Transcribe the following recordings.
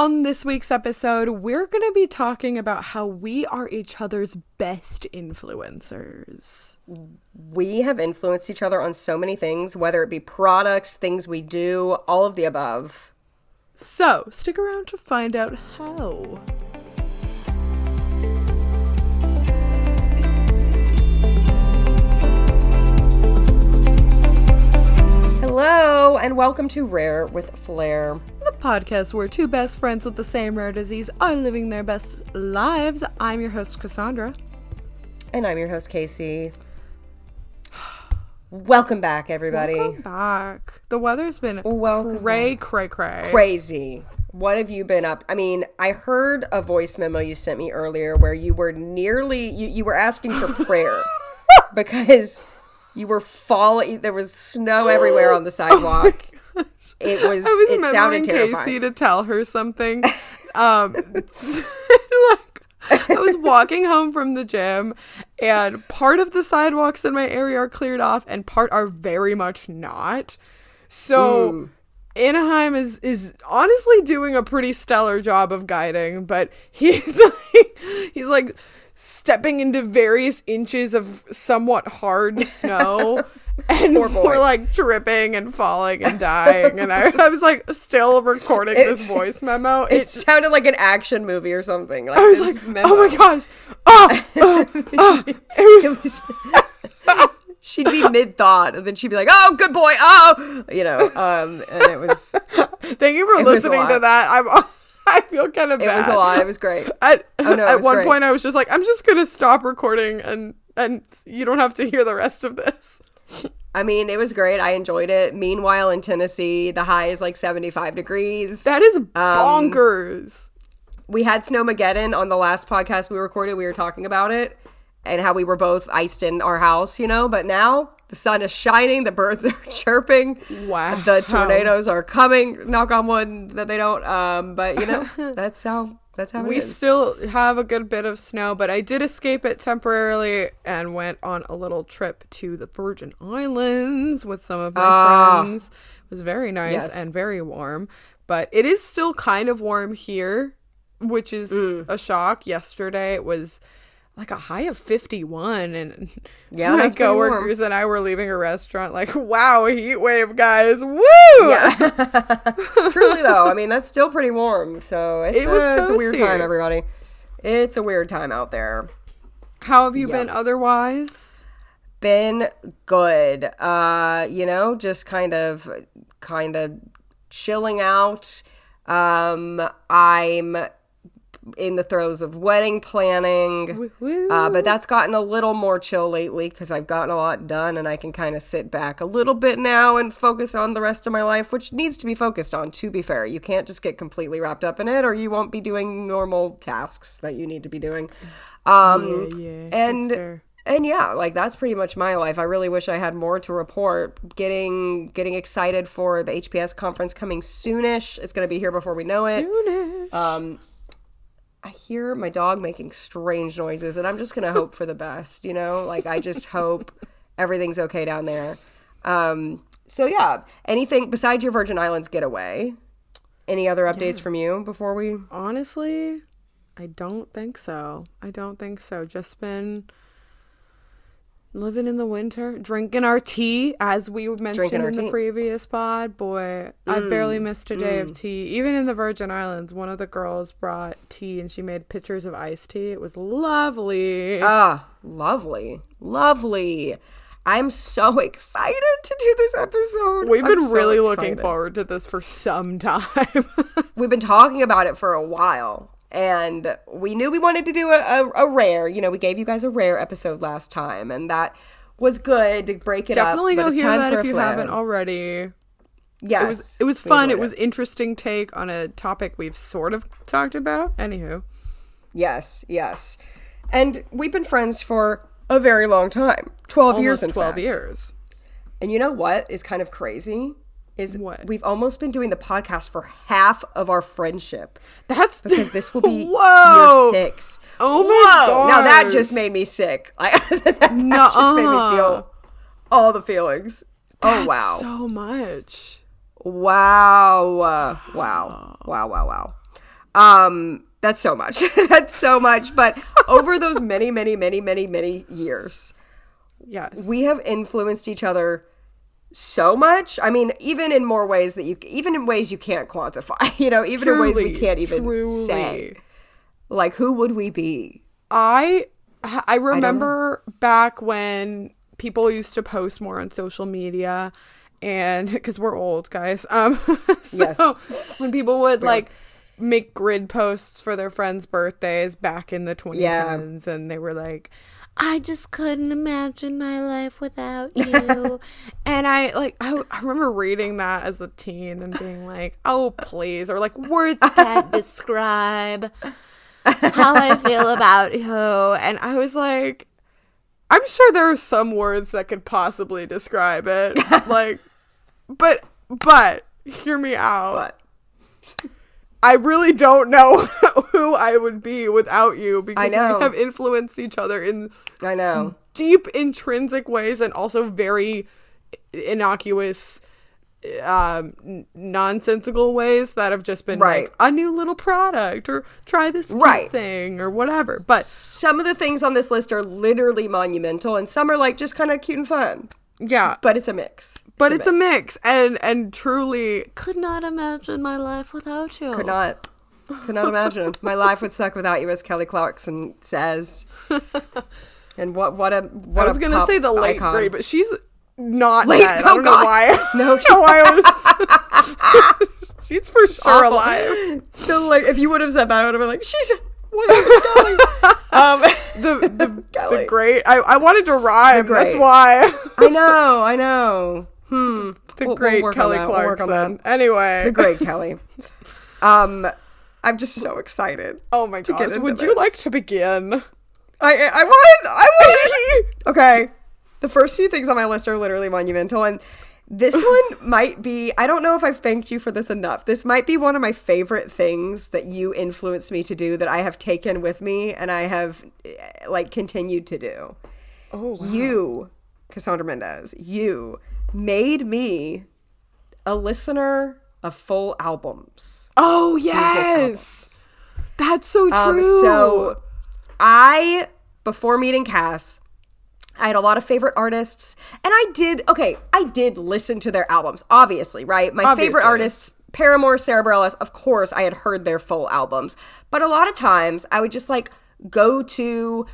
On this week's episode, we're going to be talking about how we are each other's best influencers. We have influenced each other on so many things, whether it be products, things we do, all of the above. So, stick around to find out how. Hello, and welcome to Rare with Flair. The podcast where two best friends with the same rare disease are living their best lives. I'm your host, Cassandra. And I'm your host, Casey. Welcome back, everybody. Welcome back. The weather's been crazy. What have you been up? I mean, I heard a voice memo you sent me earlier where you were you were asking for prayer because you were falling. There was snow everywhere on the sidewalk. It sounded terrifying. Casey to tell her something. I was walking home from the gym, and part of the sidewalks in my area are cleared off, and part are very much not. So Anaheim is honestly doing a pretty stellar job of guiding, but he's like stepping into various inches of somewhat hard snow. And we're like tripping and falling and dying. And I was like still recording this voice memo. It sounded like an action movie or something. Like, I was like, memo. Oh my gosh. She'd be mid-thought and then she'd be like, oh, good boy. Oh, and it was. Thank you for listening to that. I feel kind of bad. It was a lot. It was great. At one point I was just like, I'm just going to stop recording and you don't have to hear the rest of this. I mean, it was great. I enjoyed it. Meanwhile, in Tennessee, the high is like 75 degrees. That is bonkers. We had Snowmageddon on the last podcast we recorded. We were talking about it and how we were both iced in our house, but now the sun is shining. The birds are chirping. Wow. The tornadoes are coming. Knock on wood that they don't. But, that's how it is. We still have a good bit of snow, but I did escape it temporarily and went on a little trip to the Virgin Islands with some of my friends. It was very nice and very warm, but it is still kind of warm here, which is a shock. Yesterday it was like a high of 51, and my coworkers and I were leaving a restaurant like, wow, heat wave, guys. Woo! Yeah. Truly, though, I mean, that's still pretty warm, so it's a weird time, everybody. It's a weird time out there. How have you been otherwise? Been good. Just kind of chilling out. I'm in the throes of wedding planning, but that's gotten a little more chill lately because I've gotten a lot done and I can kind of sit back a little bit now and focus on the rest of my life, which needs to be focused on, to be fair. You can't just get completely wrapped up in it or you won't be doing normal tasks that you need to be doing. And yeah, like that's pretty much my life. I really wish I had more to report. Getting excited for the HPS conference coming soonish. It's going to be here before we know it. Soonish. I hear my dog making strange noises, and I'm just going to hope for the best, Like, I just hope everything's okay down there. So, yeah. Anything besides your Virgin Islands getaway? Any other updates from you before we... Honestly, I don't think so. Just been living in the winter, drinking our tea, as we mentioned in the previous pod. Boy, I barely missed a day of tea. Even in the Virgin Islands, one of the girls brought tea and she made pictures of iced tea. It was lovely. Lovely. I'm so excited to do this episode. We've been really looking forward to this for some time. We've been talking about it for a while. And we knew we wanted to do a rare. We gave you guys a rare episode last time, and that was good to break it Definitely up. Definitely go hear that if you haven't already. Yes. It was fun. It was interesting take on a topic we've sort of talked about. Anywho. Yes. And we've been friends for a very long time. 12 years, in fact. 12 years. And you know what is kind of crazy? Is what? We've almost been doing the podcast for half of our friendship. That's because this will be Whoa. year 6. Oh my God. Now that just made me sick. That just made me feel all the feelings. That's wow. So much. Wow. That's so much. That's so much. But over those many, many, many, many, many years, yes, we have influenced each other so much. I mean, even in more ways even in ways you can't quantify, even in ways we can't even say. Like, who would we be? I remember back when people used to post more on social media, and because we're old, guys. Yes. When people would make grid posts for their friends' birthdays back in the 2010s, and they were like, I just couldn't imagine my life without you. And I remember reading that as a teen and being like, oh, please. Or like, words can't describe how I feel about you. And I was like, I'm sure there are some words that could possibly describe it. Like, but hear me out. What? I really don't know who I would be without you, because we have influenced each other in deep intrinsic ways, and also very innocuous nonsensical ways that have just been like a new little product, or try this cute thing, or whatever. But some of the things on this list are literally monumental, and some are like just kind of cute and fun. Yeah. But it's a mix. It's a mix. And truly could not imagine my life without you. Could not imagine. My life would suck without you, as Kelly Clarkson says. And what I was going to say the late icon. Great, but she's not late. dead. I don't know why. No, she's for sure alive. If you would have said that, I would have been like, she's... What is going the great. I wanted to rhyme. That's why. I know. The great Kelly Clarkson. Anyway, the great Kelly. I'm just so excited. Oh my gosh! Would you like to begin? I would. Okay. The first few things on my list are literally monumental, and this one might be, I don't know if I've thanked you for this enough. This might be one of my favorite things that you influenced me to do, that I have taken with me and I have continued to do. Oh, wow. You, Cassandra Mendez, you made me a listener of full albums. Oh, yes. That's so true. So before meeting Cass, I had a lot of favorite artists, and I did listen to their albums, obviously, right? My favorite artists, Paramore, Sarah Bareilles, of course, I had heard their full albums. But a lot of times, I would just, go to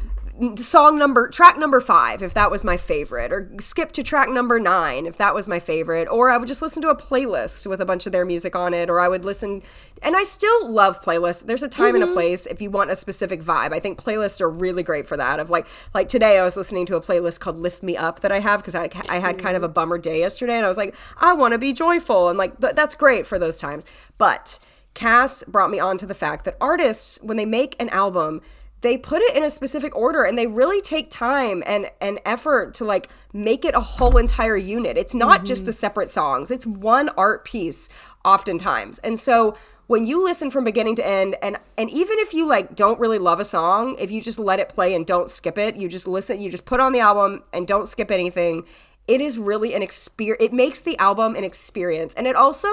track number 5, if that was my favorite, or skip to track number 9, if that was my favorite, or I would just listen to a playlist with a bunch of their music on it, or I would listen, and I still love playlists. There's a time and a place if you want a specific vibe. I think playlists are really great for that. Of like today I was listening to a playlist called Lift Me Up that I have, because I had kind of a bummer day yesterday, and I was like, I want to be joyful, and that's great for those times. But Cass brought me on to the fact that artists, when they make an album, they put it in a specific order, and they really take time and effort to make it a whole entire unit. It's not just the separate songs. It's one art piece oftentimes. And so when you listen from beginning to end, and even if you don't really love a song, if you just let it play and don't skip it, you just listen, you just put on the album and don't skip anything, it is really an experience. It makes the album an experience. And it also,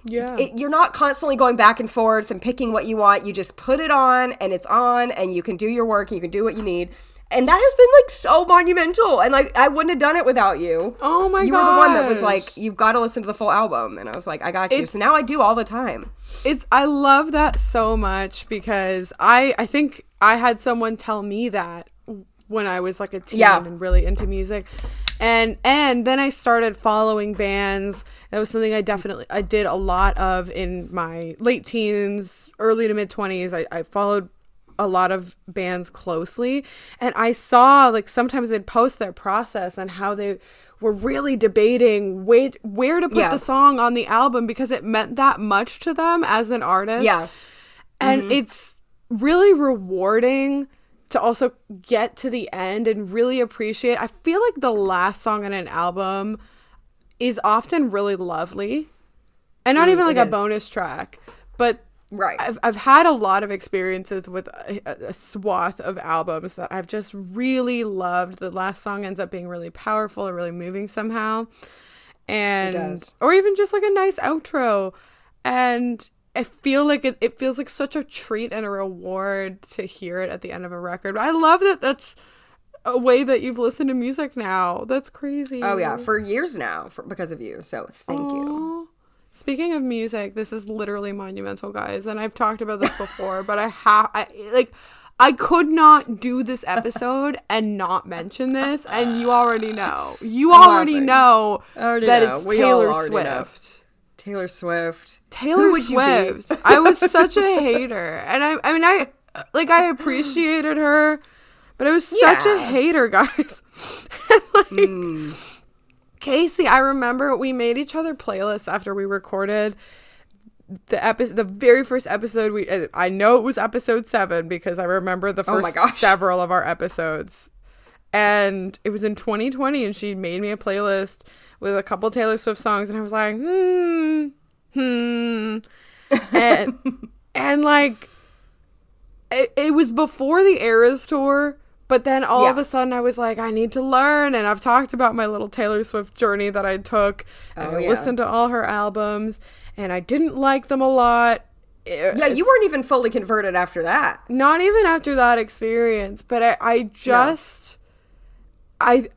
you're not constantly going back and forth and picking what you want. You just put it on, and it's on, and you can do your work, and you can do what you need. And that has been so monumental. And I wouldn't have done it without you. Oh my god. You were the one that was you've got to listen to the full album. And I was like, I got you. So now I do all the time. I love that so much, because I think I had someone tell me that when I was a teen and really into music. And then I started following bands. That was something I did a lot of in my late teens, early to mid 20s. I followed a lot of bands closely, and I saw sometimes they'd post their process and how they were really debating where to put the song on the album, because it meant that much to them as an artist. Yeah. And it's really rewarding to also get to the end and really appreciate. I feel like the last song on an album is often really lovely, and not even a bonus track, but I've had a lot of experiences with a swath of albums that I've just really loved. The last song ends up being really powerful or really moving somehow, and or even just a nice outro. And I feel like it feels like such a treat and a reward to hear it at the end of a record. I love that that's a way that you've listened to music now. That's crazy. Oh yeah, for years now, because of you. So thank you. Speaking of music, this is literally monumental, guys, and I've talked about this before, but I could not do this episode and not mention this, and you already know. You already know that it's Taylor Swift. Taylor Swift. Taylor Swift. I was such a hater, and I appreciated her, but I was such a hater, guys. Casey, I remember we made each other playlists after we recorded the very first episode. I know it was episode 7 because I remember the first several of our episodes, and it was in 2020, and she made me a playlist with a couple Taylor Swift songs, and I was like, and like it was before the Eras tour. But then all of a sudden I was like, I need to learn. And I've talked about my little Taylor Swift journey that I took. And I listened to all her albums. And I didn't like them a lot. You weren't even fully converted after that. Not even after that experience. But I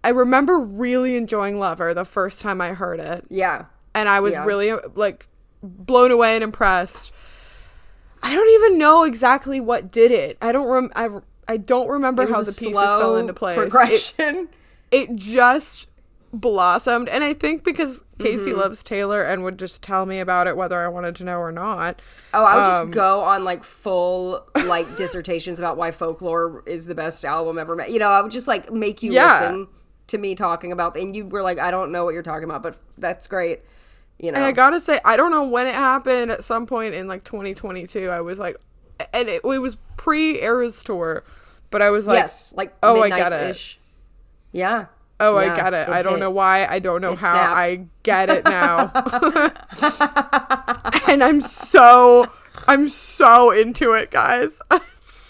remember really enjoying Lover the first time I heard it. Yeah. And I was really like blown away and impressed. I don't even know exactly what did it. I don't remember how the pieces fell into place. Progression. It just blossomed. And I think because Casey loves Taylor and would just tell me about it whether I wanted to know or not. Oh, I would just go on like full like dissertations about why Folklore is the best album ever made. You know, I would just like make you listen to me talking about, and you were like, I don't know what you're talking about, but that's great. You know. And I gotta say, I don't know when it happened. At some point in like 2022, I was like, and it was pre-Eras tour, but I was like, yes, like I get it. Yeah. Oh, I get it. I don't know why. I don't know how. Snapped. I get it now. And I'm so into it, guys.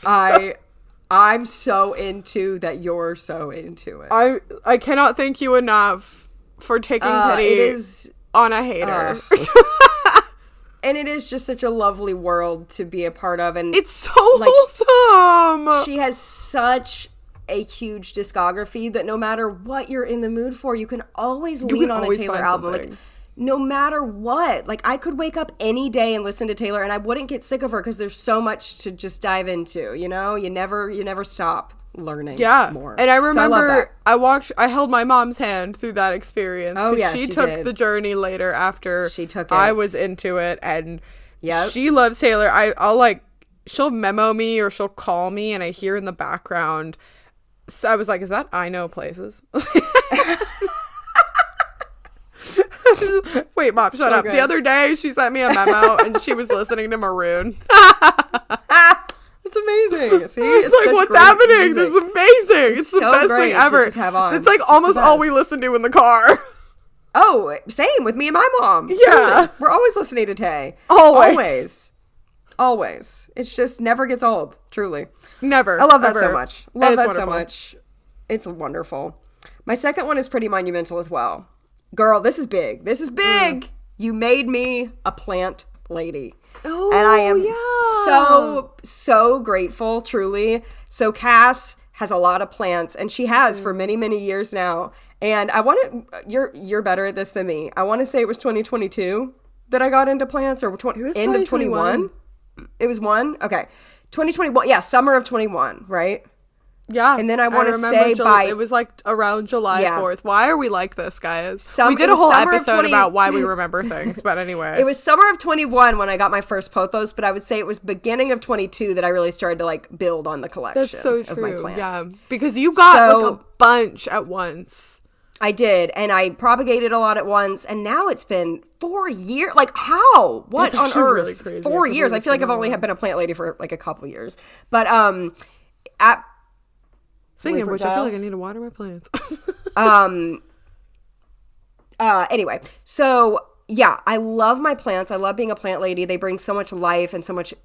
I'm so into that you're so into it. I cannot thank you enough for taking pity on a hater. And it is just such a lovely world to be a part of. And it's so wholesome. She has such a huge discography that no matter what you're in the mood for, you can always lean on a Taylor album. Like, no matter what. Like, I could wake up any day and listen to Taylor and I wouldn't get sick of her because there's so much to just dive into, you know? You never stop learning more. And I remember I held my mom's hand through that experience. Oh yeah, she took the journey later after she took it. I was into it, and she loves Taylor. I'll like, she'll memo me or she'll call me and I hear in the background. So I was like, is that I Know Places? Wait, Mom, shut up. Good. The other day she sent me a memo and she was listening to Maroon. It's amazing. See, it's like, what's happening? Music. This is amazing. It's the best thing ever. It's like almost all we listen to in the car. Oh, same with me and my mom. Yeah. Truly. We're always listening to Tay. Always. It's just never gets old. Truly. Never. I love that so much. Love that so much. It's wonderful. My second one is pretty monumental as well. Girl, this is big. You made me a plant lady. Oh, and I am so grateful, truly. So Cass has a lot of plants, and she has for many, many years now. And I want to, you're better at this than me. I want to say it was 2022 that I got into plants, or end of 21. It was one? Okay. 2021. Yeah, summer of 21, right? Yeah. And then I want to say it was like around July 4th. Why are we like this, guys? We did a whole episode about why we remember things, but anyway. It was summer of 21 when I got my first pothos, but I would say it was beginning of 22 that I really started to like build on the collection. That's so true. Of my plants. Yeah. Because you got like a bunch at once. I did, and I propagated a lot at once, and now it's been 4 years. Like, how? What on earth? Really crazy. 4 years. I feel like I've only been a plant lady for like a couple years. But speaking of which, I feel like I need to water my plants. Anyway, so yeah, I love my plants. I love being a plant lady. They bring so much life and so much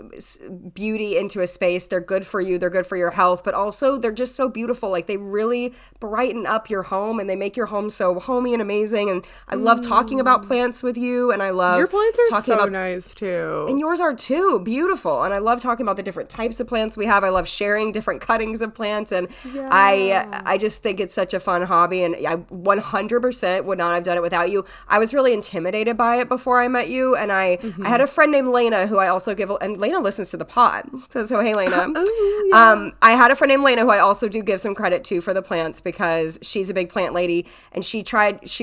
beauty into a space. They're good for you. They're good for your health, but also they're just so beautiful. Like, they really brighten up your home, and they make your home so homey and amazing. And I love talking about plants with you, and I love your plants are talking so about, nice too. and yours are too. Beautiful. And I love talking about the different types of plants we have. I love sharing different cuttings of plants, and I just think it's such a fun hobby, and I 100% would not have done it without you. I was really intimidated by it before I met you, and I had a friend named Lena who I also give, and Lena listens to the pod, so hey Lena. Oh, yeah. I had a friend named Lena who I also do give some credit to for the plants, because she's a big plant lady, and she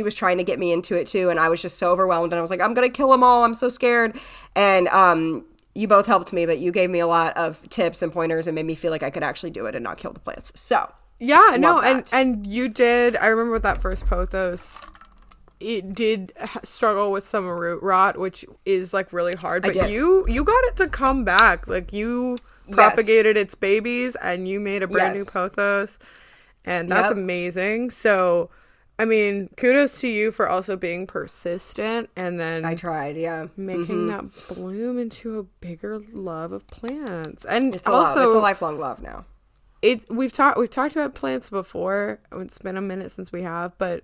was trying to get me into it too, and I was just so overwhelmed, and I was like, I'm gonna kill them all, I'm so scared. And you both helped me, but you gave me a lot of tips and pointers and made me feel like I could actually do it and not kill the plants. So yeah, no, and you did. I remember with that first pothos, it did struggle with some root rot, which is like really hard. But you got it to come back. Like, you propagated its babies, and you made a brand new pothos, and that's amazing. So, I mean, kudos to you for also being persistent, and then I tried, making that bloom into a bigger love of plants. And it's also it's a lifelong love now. We've talked about plants before. It's been a minute since we have, but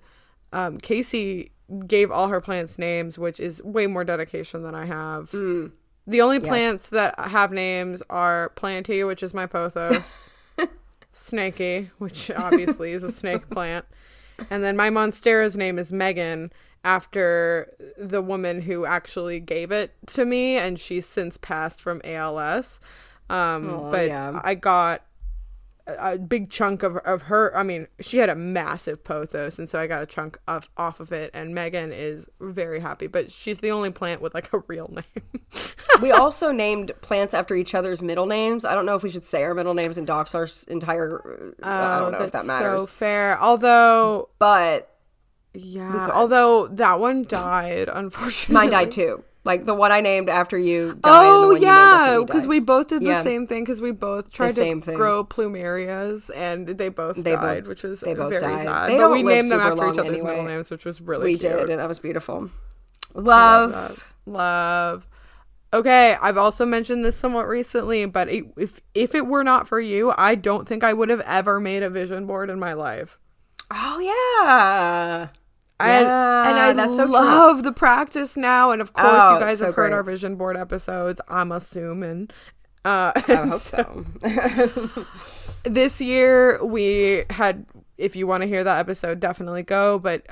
Casey gave all her plants names, which is way more dedication than I have. The only plants that have names are Planty, which is my pothos, Snakey, which obviously is a snake plant, and then my Monstera's name is Megan, after the woman who actually gave it to me, and she's since passed from ALS. I got a big chunk of her. I mean, she had a massive pothos, and so I got a chunk off of it, and Megan is very happy, but she's the only plant with like a real name. We also named plants after each other's middle names. I don't know if we should say our middle names and dox our entire I don't know if that matters. So fair. Although that one died, unfortunately. Mine died too. Like, the one I named after you died. Oh, yeah, because we both did the same thing, because we both tried to grow plumerias, and they both died, which was very sad. They but we named them after each other's middle names, which was really cute. We did, and that was beautiful. Love. Okay, I've also mentioned this somewhat recently, but if it were not for you, I don't think I would have ever made a vision board in my life. Oh, yeah. And I love the practice now, and of course you guys have heard our vision board episodes, I'm assuming. I hope so. This year we had, if you want to hear that episode, definitely go, but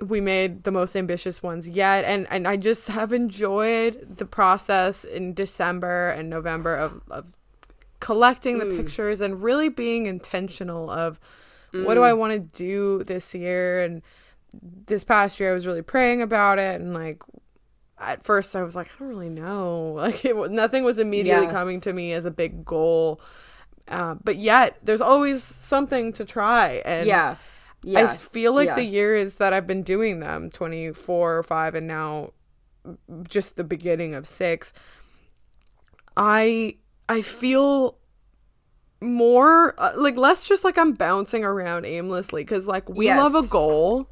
we made the most ambitious ones yet, and I just have enjoyed the process in December and November of collecting the pictures and really being intentional of what do I want to do this year. And this past year I was really praying about it, and like at first I was like, I don't really know, like nothing was immediately coming to me as a big goal, but yet there's always something to try. And I feel like the years that I've been doing them, 24 or 5 and now just the beginning of 6, I feel more like less just like I'm bouncing around aimlessly, because like we love a goal.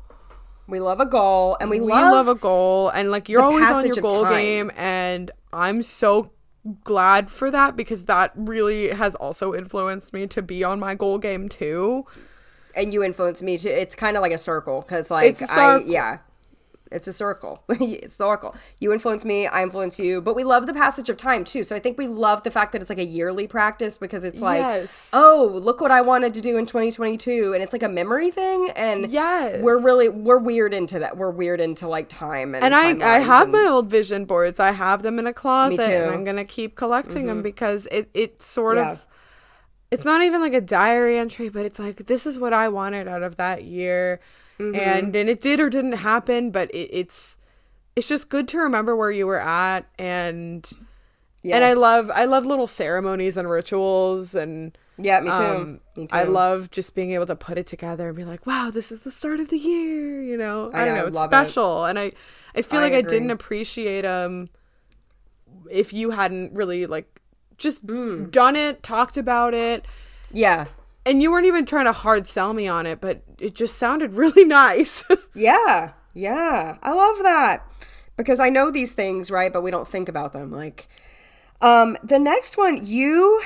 We love a goal, and we love a goal, and like you're always on your goal game, and I'm so glad for that, because that really has also influenced me to be on my goal game too. And you influence me too. It's kind of like a circle, because like it's a circle. It's a circle. It's the circle. You influence me, I influence you. But we love the passage of time, too. So I think we love the fact that it's like a yearly practice, because it's like, oh, look what I wanted to do in 2022. And it's like a memory thing. And we're weird into that. We're weird into like time. And I have my old vision boards. I have them in a closet. Me too. And I'm going to keep collecting them, because it sort of, it's not even like a diary entry, but it's like, this is what I wanted out of that year. And it did or didn't happen, but it's just good to remember where you were at, and I love little ceremonies and rituals, and me too. I love just being able to put it together and be like, wow, this is the start of the year, you know. I don't know, it's special, and I feel like I didn't appreciate if you hadn't really like just done it, talked about it. And you weren't even trying to hard sell me on it, but it just sounded really nice. Yeah. I love that. because I know these things, right? But we don't think about them. Like, the next one, you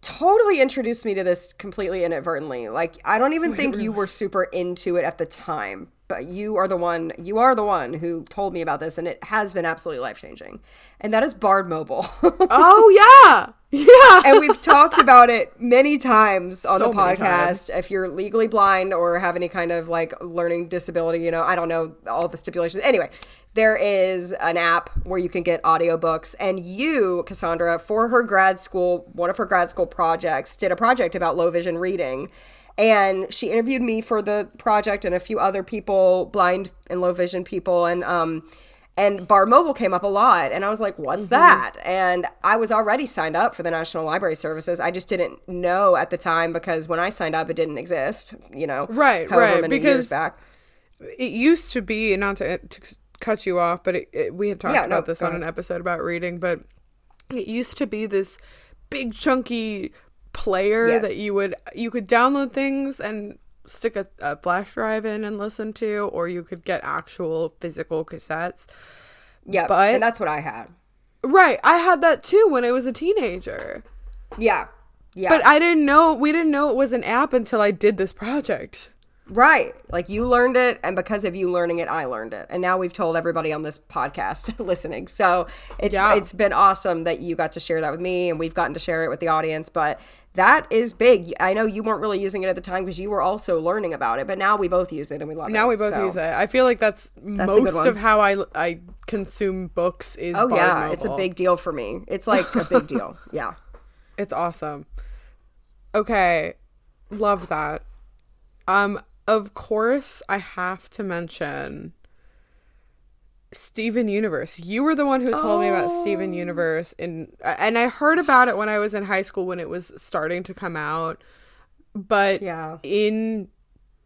totally introduced me to this completely inadvertently. Like, I don't even think you were super into it at the time, but you are the one who told me about this, and it has been absolutely life-changing. And that is Bard Mobile. Oh, yeah. Yeah. And we've talked about it many times on So the many podcast. times. If you're legally blind or have any kind of like learning disability, you know, I don't know all the stipulations. Anyway, there is an app where you can get audiobooks, and you, Cassandra, for her grad school, one of her grad school projects, did a project about low vision reading. And she interviewed me for the project and a few other people, blind and low vision people. And Bard Mobile came up a lot. And I was like, what's that? And I was already signed up for the National Library Services. I just didn't know at the time, because when I signed up, it didn't exist, you know, right. many Because years back. it used to be, not to cut you off, but we had talked about this on an episode about reading, but it used to be this big chunky player that you could download things and stick a flash drive in and listen to, or you could get actual physical cassettes. Yeah, but and that's what I had. Right, I had that too when I was a teenager. Yeah. But we didn't know it was an app until I did this project. Right. Like, you learned it, and because of you learning it, I learned it. And now we've told everybody on this podcast listening. So it's been awesome that you got to share that with me, and we've gotten to share it with the audience. But that is big. I know you weren't really using it at the time because you were also learning about it, but now we both use it and we love it. Now we both use it. I feel like that's most of how I consume books is Bard Mobile. It's a big deal for me. It's like a big deal. Yeah. It's awesome. Okay. Love that. Of course, I have to mention Steven Universe. You were the one who told me about Steven Universe, and I heard about it when I was in high school when it was starting to come out. But in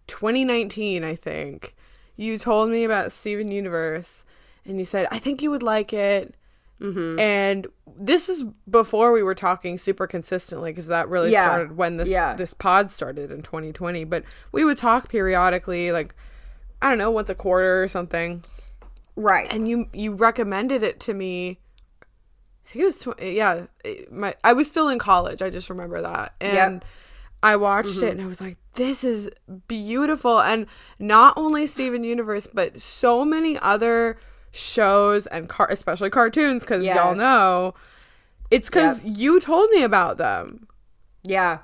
2019, I think, you told me about Steven Universe, and you said, I think you would like it. Mm-hmm. And this is before we were talking super consistently, because that really started when this pod started in 2020. But we would talk periodically, like, I don't know, once a quarter or something. Right. And you recommended it to me. I think it was I was still in college. I just remember that. And I watched it and I was like, this is beautiful. And not only Steven Universe, but so many other shows and especially cartoons, because y'all know it's because you told me about them. Yeah.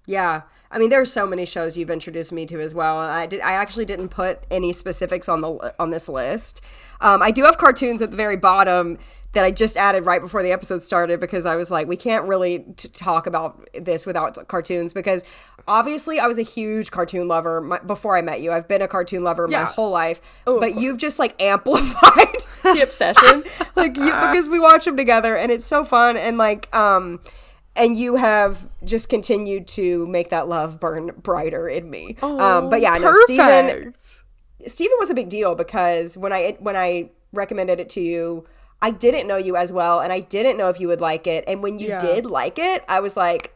I mean, there's so many shows you've introduced me to as well. I actually didn't put any specifics on this list. I do have cartoons at the very bottom that I just added right before the episode started, because I was like, we can't really talk about this without cartoons, because obviously I was a huge cartoon lover before I met you. I've been a cartoon lover my whole life, but you've just like amplified the obsession, because we watch them together and it's so fun. And like, and you have just continued to make that love burn brighter in me. But yeah, no, Steven was a big deal, because when I recommended it to you, I didn't know you as well, and I didn't know if you would like it. And when you did like it, I was like,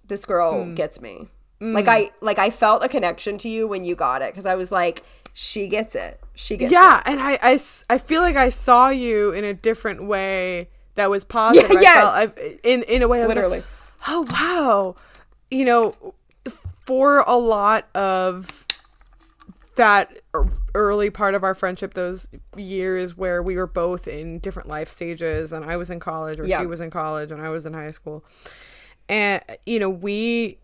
this girl gets me. Like I felt a connection to you when you got it, because I was like, she gets it. She gets it. Yeah, and I feel like I saw you in a different way that was positive. In a way I was literally like, oh wow. You know, for a lot of that early part of our friendship, those years where we were both in different life stages, and I was in college, or she was in college and I was in high school, and you know, we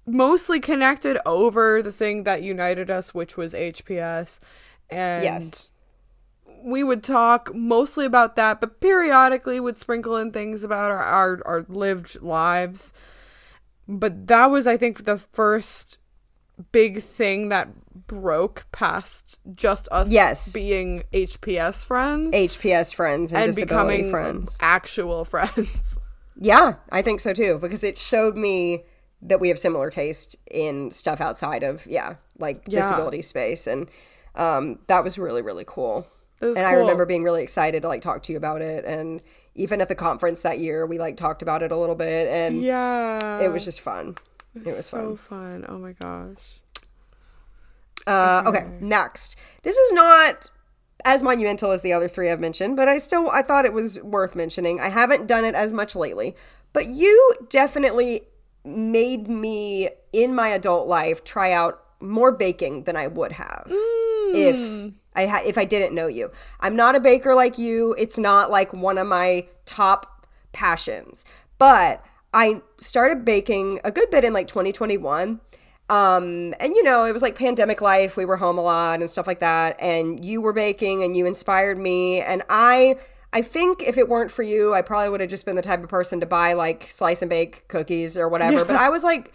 mostly connected over the thing that united us, which was HPS, and we would talk mostly about that, but periodically would sprinkle in things about our lived lives. But that was, I think, the first big thing that broke past just us being HPS friends and becoming friends, actual friends. Yeah, I think so too, because it showed me that we have similar taste in stuff outside of disability space, and that was really, really cool. And cool. I remember being really excited to like talk to you about it, and even at the conference that year we like talked about it a little bit, and it was just fun. It was so fun. Oh my gosh. Okay, next. This is not as monumental as the other three I've mentioned, but I thought it was worth mentioning. I haven't done it as much lately, but you definitely made me, in my adult life, try out more baking than I would have if I didn't know you. I'm not a baker like you. It's not like one of my top passions, but I started baking a good bit in like 2021. And it was like pandemic life. We were home a lot and stuff like that. And you were baking and you inspired me. And I think if it weren't for you, I probably would have just been the type of person to buy like slice and bake cookies or whatever. Yeah. But I was like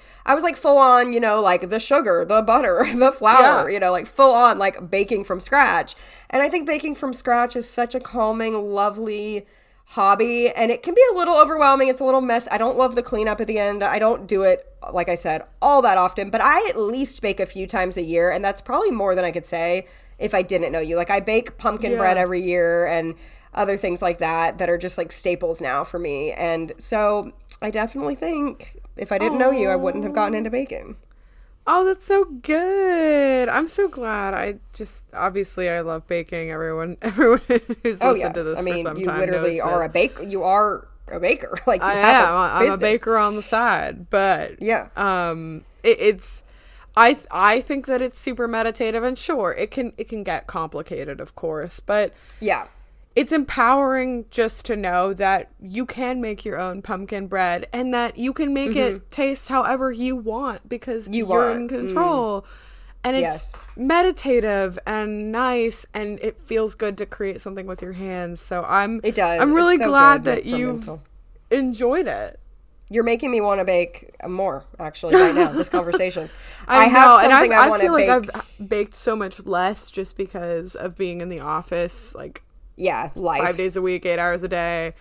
full on, like the sugar, the butter, the flour, like full on like baking from scratch. And I think baking from scratch is such a calming, lovely hobby, and it can be a little overwhelming. It's a little mess. I don't love the cleanup at the end. I don't do it, like I said, all that often, but I at least bake a few times a year, and that's probably more than I could say if I didn't know you. Like, I bake pumpkin bread every year and other things like that are just like staples now for me. And so I definitely think if I didn't know you, I wouldn't have gotten into baking. Oh, that's so good. I'm so glad. Obviously I love baking. Everyone who's listened to this for some time knows this. You literally are a baker. You are a baker. Like, you I'm a baker on the side, but yeah. I think that it's super meditative, and sure, it can get complicated, of course, but yeah. It's empowering just to know that you can make your own pumpkin bread and that you can make it taste however you want because you're in control. And it's meditative and nice, and it feels good to create something with your hands. So I'm really glad that you enjoyed it. You're making me want to bake more, actually, right now, this conversation. I feel like I've baked so much less just because of being in the office, like, life. 5 days a week, 8 hours a day.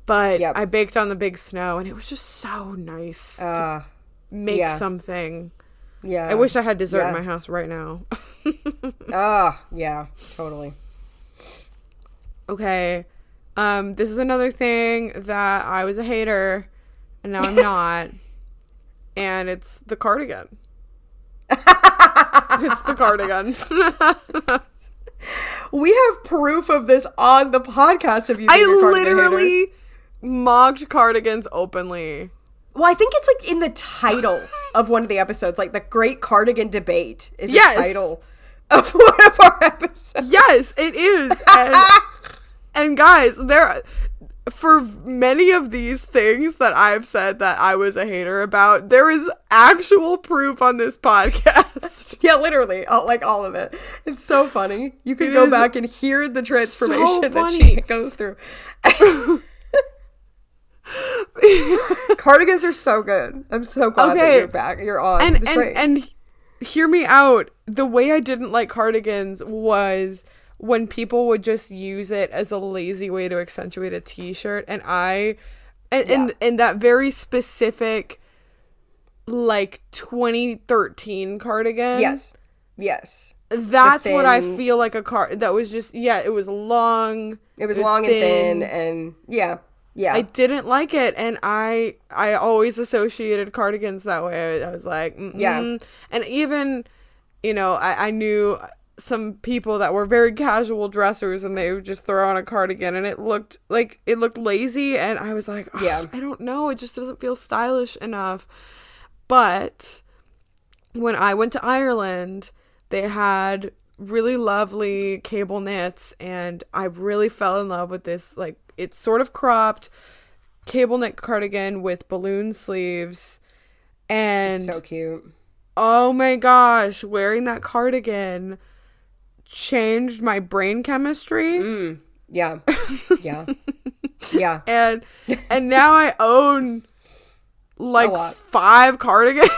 But I baked on the big snow, and it was just so nice to make something. Yeah. I wish I had dessert in my house right now. Yeah, totally. Okay. This is another thing that I was a hater, and now I'm not. And it's the cardigan. It's the cardigan. We have proof of this on the podcast of you. I literally mocked cardigans openly. Well, I think it's like in the title of one of the episodes, like the Great Cardigan Debate is the title of one of our episodes. Yes, it is. And guys, for many of these things that I've said that I was a hater about, there is actual proof on this podcast. Yeah, literally, all of it. It's so funny. You can go back and hear the transformation that she goes through. Cardigans are so good. I'm so glad that you're back. You're on. And hear me out. The way I didn't like cardigans was when people would just use it as a lazy way to accentuate a t-shirt, and in that very specific, like, 2013 cardigan. Yes. That's what I feel like that was just, it was long. It was long and thin, and yeah. I didn't like it, and I always associated cardigans that way. I was like, and even, I knew some people that were very casual dressers, and they would just throw on a cardigan, and it looked lazy, and I was like, I don't know, it just doesn't feel stylish enough. But when I went to Ireland, they had really lovely cable knits, and I really fell in love with this, like, it's sort of cropped cable knit cardigan with balloon sleeves, and it's so cute. Oh my gosh, wearing that cardigan changed my brain chemistry. Yeah. And now I own like 5 cardigans,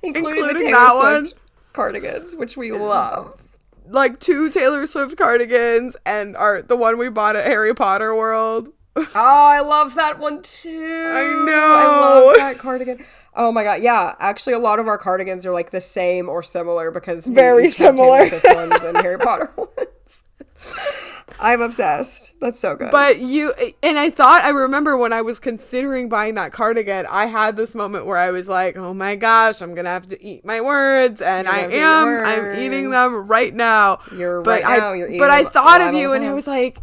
including the Taylor Swift cardigans, which we love. Like 2 Taylor Swift cardigans, and the one we bought at Harry Potter World. Oh, I love that one too. I know. I love that cardigan. Oh my god, yeah. Actually, a lot of our cardigans are like the same or similar because very similar Taylor Swift ones and Harry Potter ones. I'm obsessed. That's so good. But I remember when I was considering buying that cardigan, I had this moment where I was like, oh my gosh, I'm going to have to eat my words. And I'm eating them right now. But I thought of you and I was like,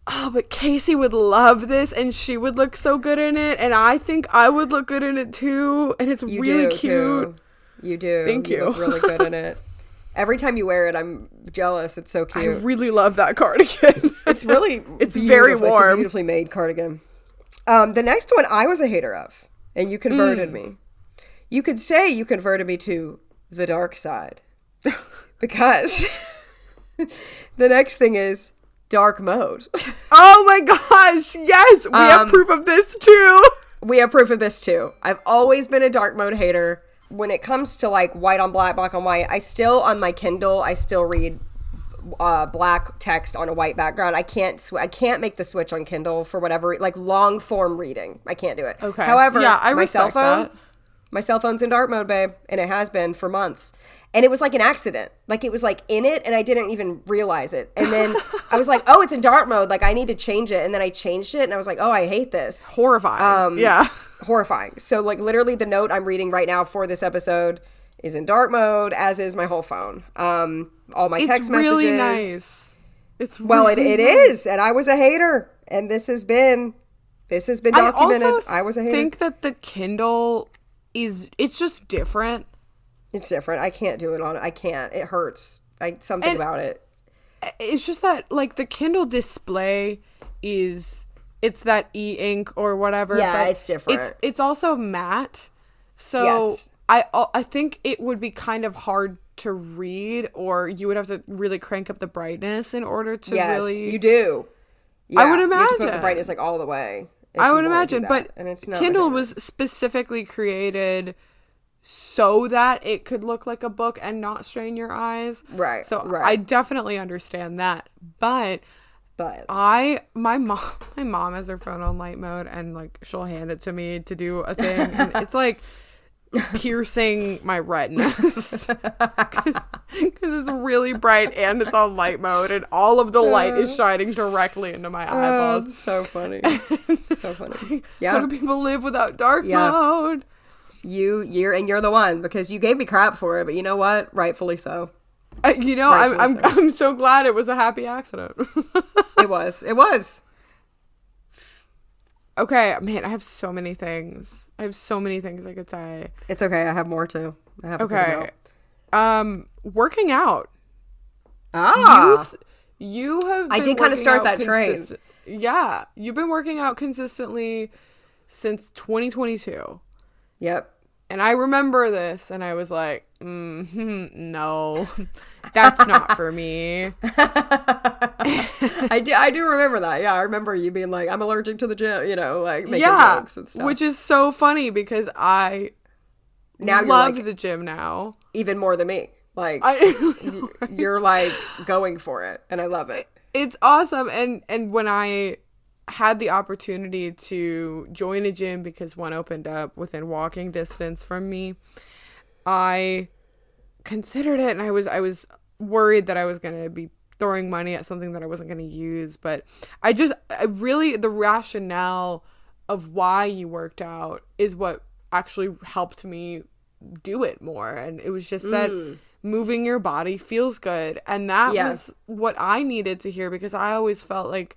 oh, but Casey would love this and she would look so good in it. And I think I would look good in it too. And it's really cute. Too. You do. Thank you. You look really good in it. Every time you wear it, I'm jealous. It's so cute. I really love that cardigan. It's really it's very warm. It's a beautifully made cardigan. The next one I was a hater of, and you converted me. You could say you converted me to the dark side. Because the next thing is dark mode. Oh my gosh, yes! We have proof of this too. We have proof of this too. I've always been a dark mode hater. When it comes to like white on black, black on white, I still on my Kindle, I still read black text on a white background. I can't make the switch on Kindle for whatever, like long form reading. I can't do it. Okay. However, I my cell phone, that. My cell phone's in dark mode, babe, and it has been for months. And it was like an accident. Like it was like in it and I didn't even realize it. And then I was like, oh, it's in dark mode. Like I need to change it. And then I changed it and I was like, oh, I hate this. Horrifying. Yeah. Horrifying. So like literally the note I'm reading right now for this episode is in dark mode, as is my whole phone. All my text messages. It's really nice. It is. And I was a hater. And this has been documented. I was a hater. I think that the Kindle it's just different. It's different. I can't do it on it. I can't. It hurts. Something about it. It's just that like the Kindle display it's that e-ink or whatever. Yeah, it's different. It's also matte. So yes. I think it would be kind of hard to read, or you would have to really crank up the brightness in order to really. Yes, you do. Yeah, I would imagine. You have to put up the brightness like all the way. I would imagine, but and it's not Kindle was specifically created so that it could look like a book and not strain your eyes. Right. So I definitely understand that. But my mom has her phone on light mode and like she'll hand it to me to do a thing and it's like piercing my retinas because it's really bright and it's on light mode and all of the light is shining directly into my eyeballs. Oh, so funny. So funny. Yeah. How do people live without dark mode? You're the one, because you gave me crap for it, but you know what? Rightfully so. I'm so glad it was a happy accident. It was. Okay, man, I have so many things. I could say. It's okay. I have more too. Okay. Working out. You have. I did kind of start that train. Yeah, you've been working out consistently since 2022. Yep. And I remember this, and I was like, no, that's not for me. I do remember that. Yeah, I remember you being like, I'm allergic to the gym, like making jokes and stuff. Which is so funny because I love the gym now. Even more than me. Like, you're like going for it, and I love it. It's awesome. And when I had the opportunity to join a gym because one opened up within walking distance from me, I considered it, and I was worried that I was going to be throwing money at something that I wasn't going to use. But the rationale of why you worked out is what actually helped me do it more. And it was just that moving your body feels good. And that was what I needed to hear, because I always felt like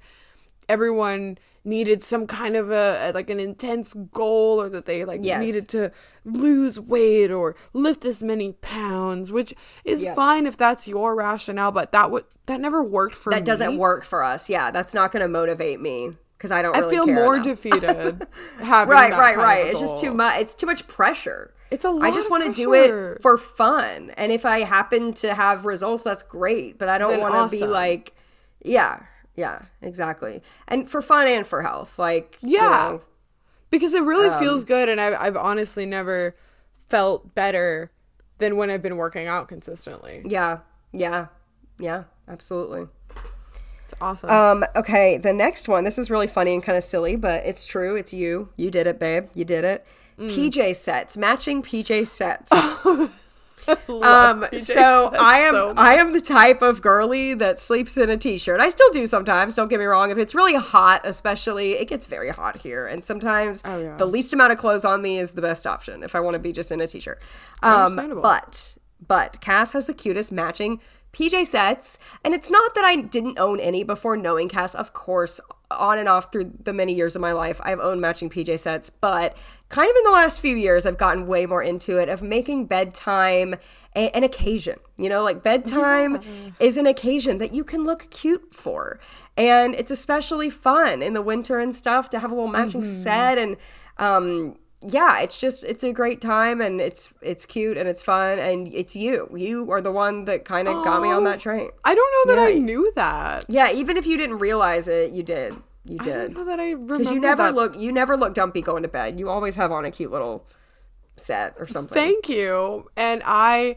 everyone needed some kind of an intense goal, or that they needed to lose weight or lift this many pounds, which is fine if that's your rationale, but that never worked for me. That doesn't work for us. Yeah, that's not going to motivate me, because I don't really feel care more enough. Defeated having right. It's just too much. It's too much pressure. It's a lot. I just want to do it for fun, and if I happen to have results, that's great. But I don't want to be like, yeah, exactly. And for fun and for health. Because it really feels good. And I've honestly never felt better than when I've been working out consistently. Yeah, absolutely. It's awesome. Okay, the next one. This is really funny and kind of silly, but it's true. It's you. You did it, babe. You did it. PJ sets. Matching PJ sets. So I am the type of girly that sleeps in a t-shirt. I still do sometimes, don't get me wrong. If it's really hot, especially, it gets very hot here. And sometimes the least amount of clothes on me is the best option if I want to be just in a t-shirt. But Cass has the cutest matching PJ sets, and it's not that I didn't own any before knowing Cass. Of course, on and off through the many years of my life, I've owned matching PJ sets, but kind of in the last few years, I've gotten way more into it of making bedtime an occasion. You know, like bedtime is an occasion that you can look cute for, and it's especially fun in the winter and stuff to have a little matching set. And it's a great time, and it's cute and it's fun, and it's you are the one that kind of got me on that train. I don't know that I knew that. Yeah, even if you didn't realize it, you did. I don't know that I remember, because you never look dumpy going to bed. You always have on a cute little set or something. Thank you. And I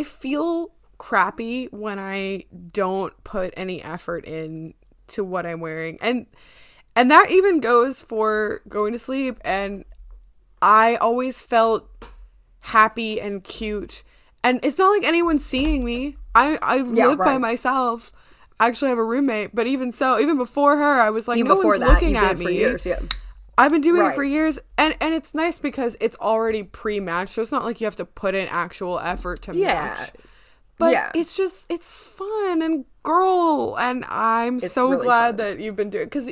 feel crappy when I don't put any effort in to what I'm wearing, and that even goes for going to sleep. And I always felt happy and cute. And it's not like anyone's seeing me. I live by myself. I actually have a roommate. But even so, even before her, I was like, no one's looking at me. For years, I've been doing it for years. And it's nice because it's already pre-matched. So it's not like you have to put in actual effort to match. But it's just, it's fun and girl. And I'm so really glad that you've been doing it. Because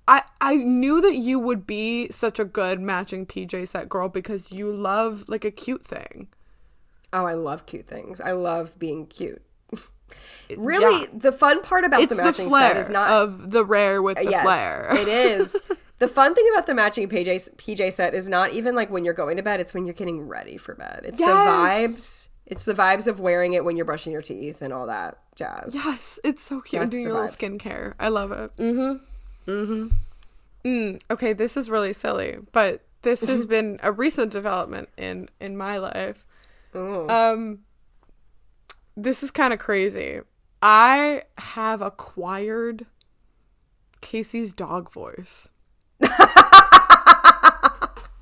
I knew that you would be such a good matching PJ set girl because you love like a cute thing. Oh, I love cute things. I love being cute. Really, the fun part about the matching set is not of the rare with the flair. It is. The fun thing about the matching PJ set is not even like when you're going to bed, it's when you're getting ready for bed. It's the vibes. It's the vibes of wearing it when you're brushing your teeth and all that jazz. Yes, it's so cute. That's doing your little skincare. I love it. Okay, this is really silly, but this has been a recent development in my life. This is kind of crazy. I have acquired Casey's dog voice.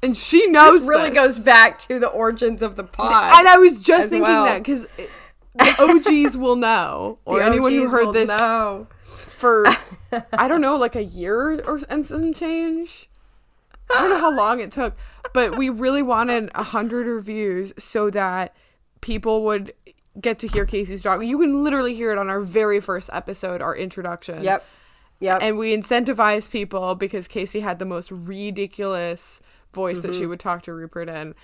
And she knows this really goes back to the origins of the pod. And I was just thinking that because the OGs will know, or anyone who heard this for, I don't know, like a year or and some change. I don't know how long it took, but we really wanted 100 reviews so that people would get to hear Casey's dog. You can literally hear it on our very first episode, our introduction. Yep. And we incentivized people because Casey had the most ridiculous voice that she would talk to Rupert in.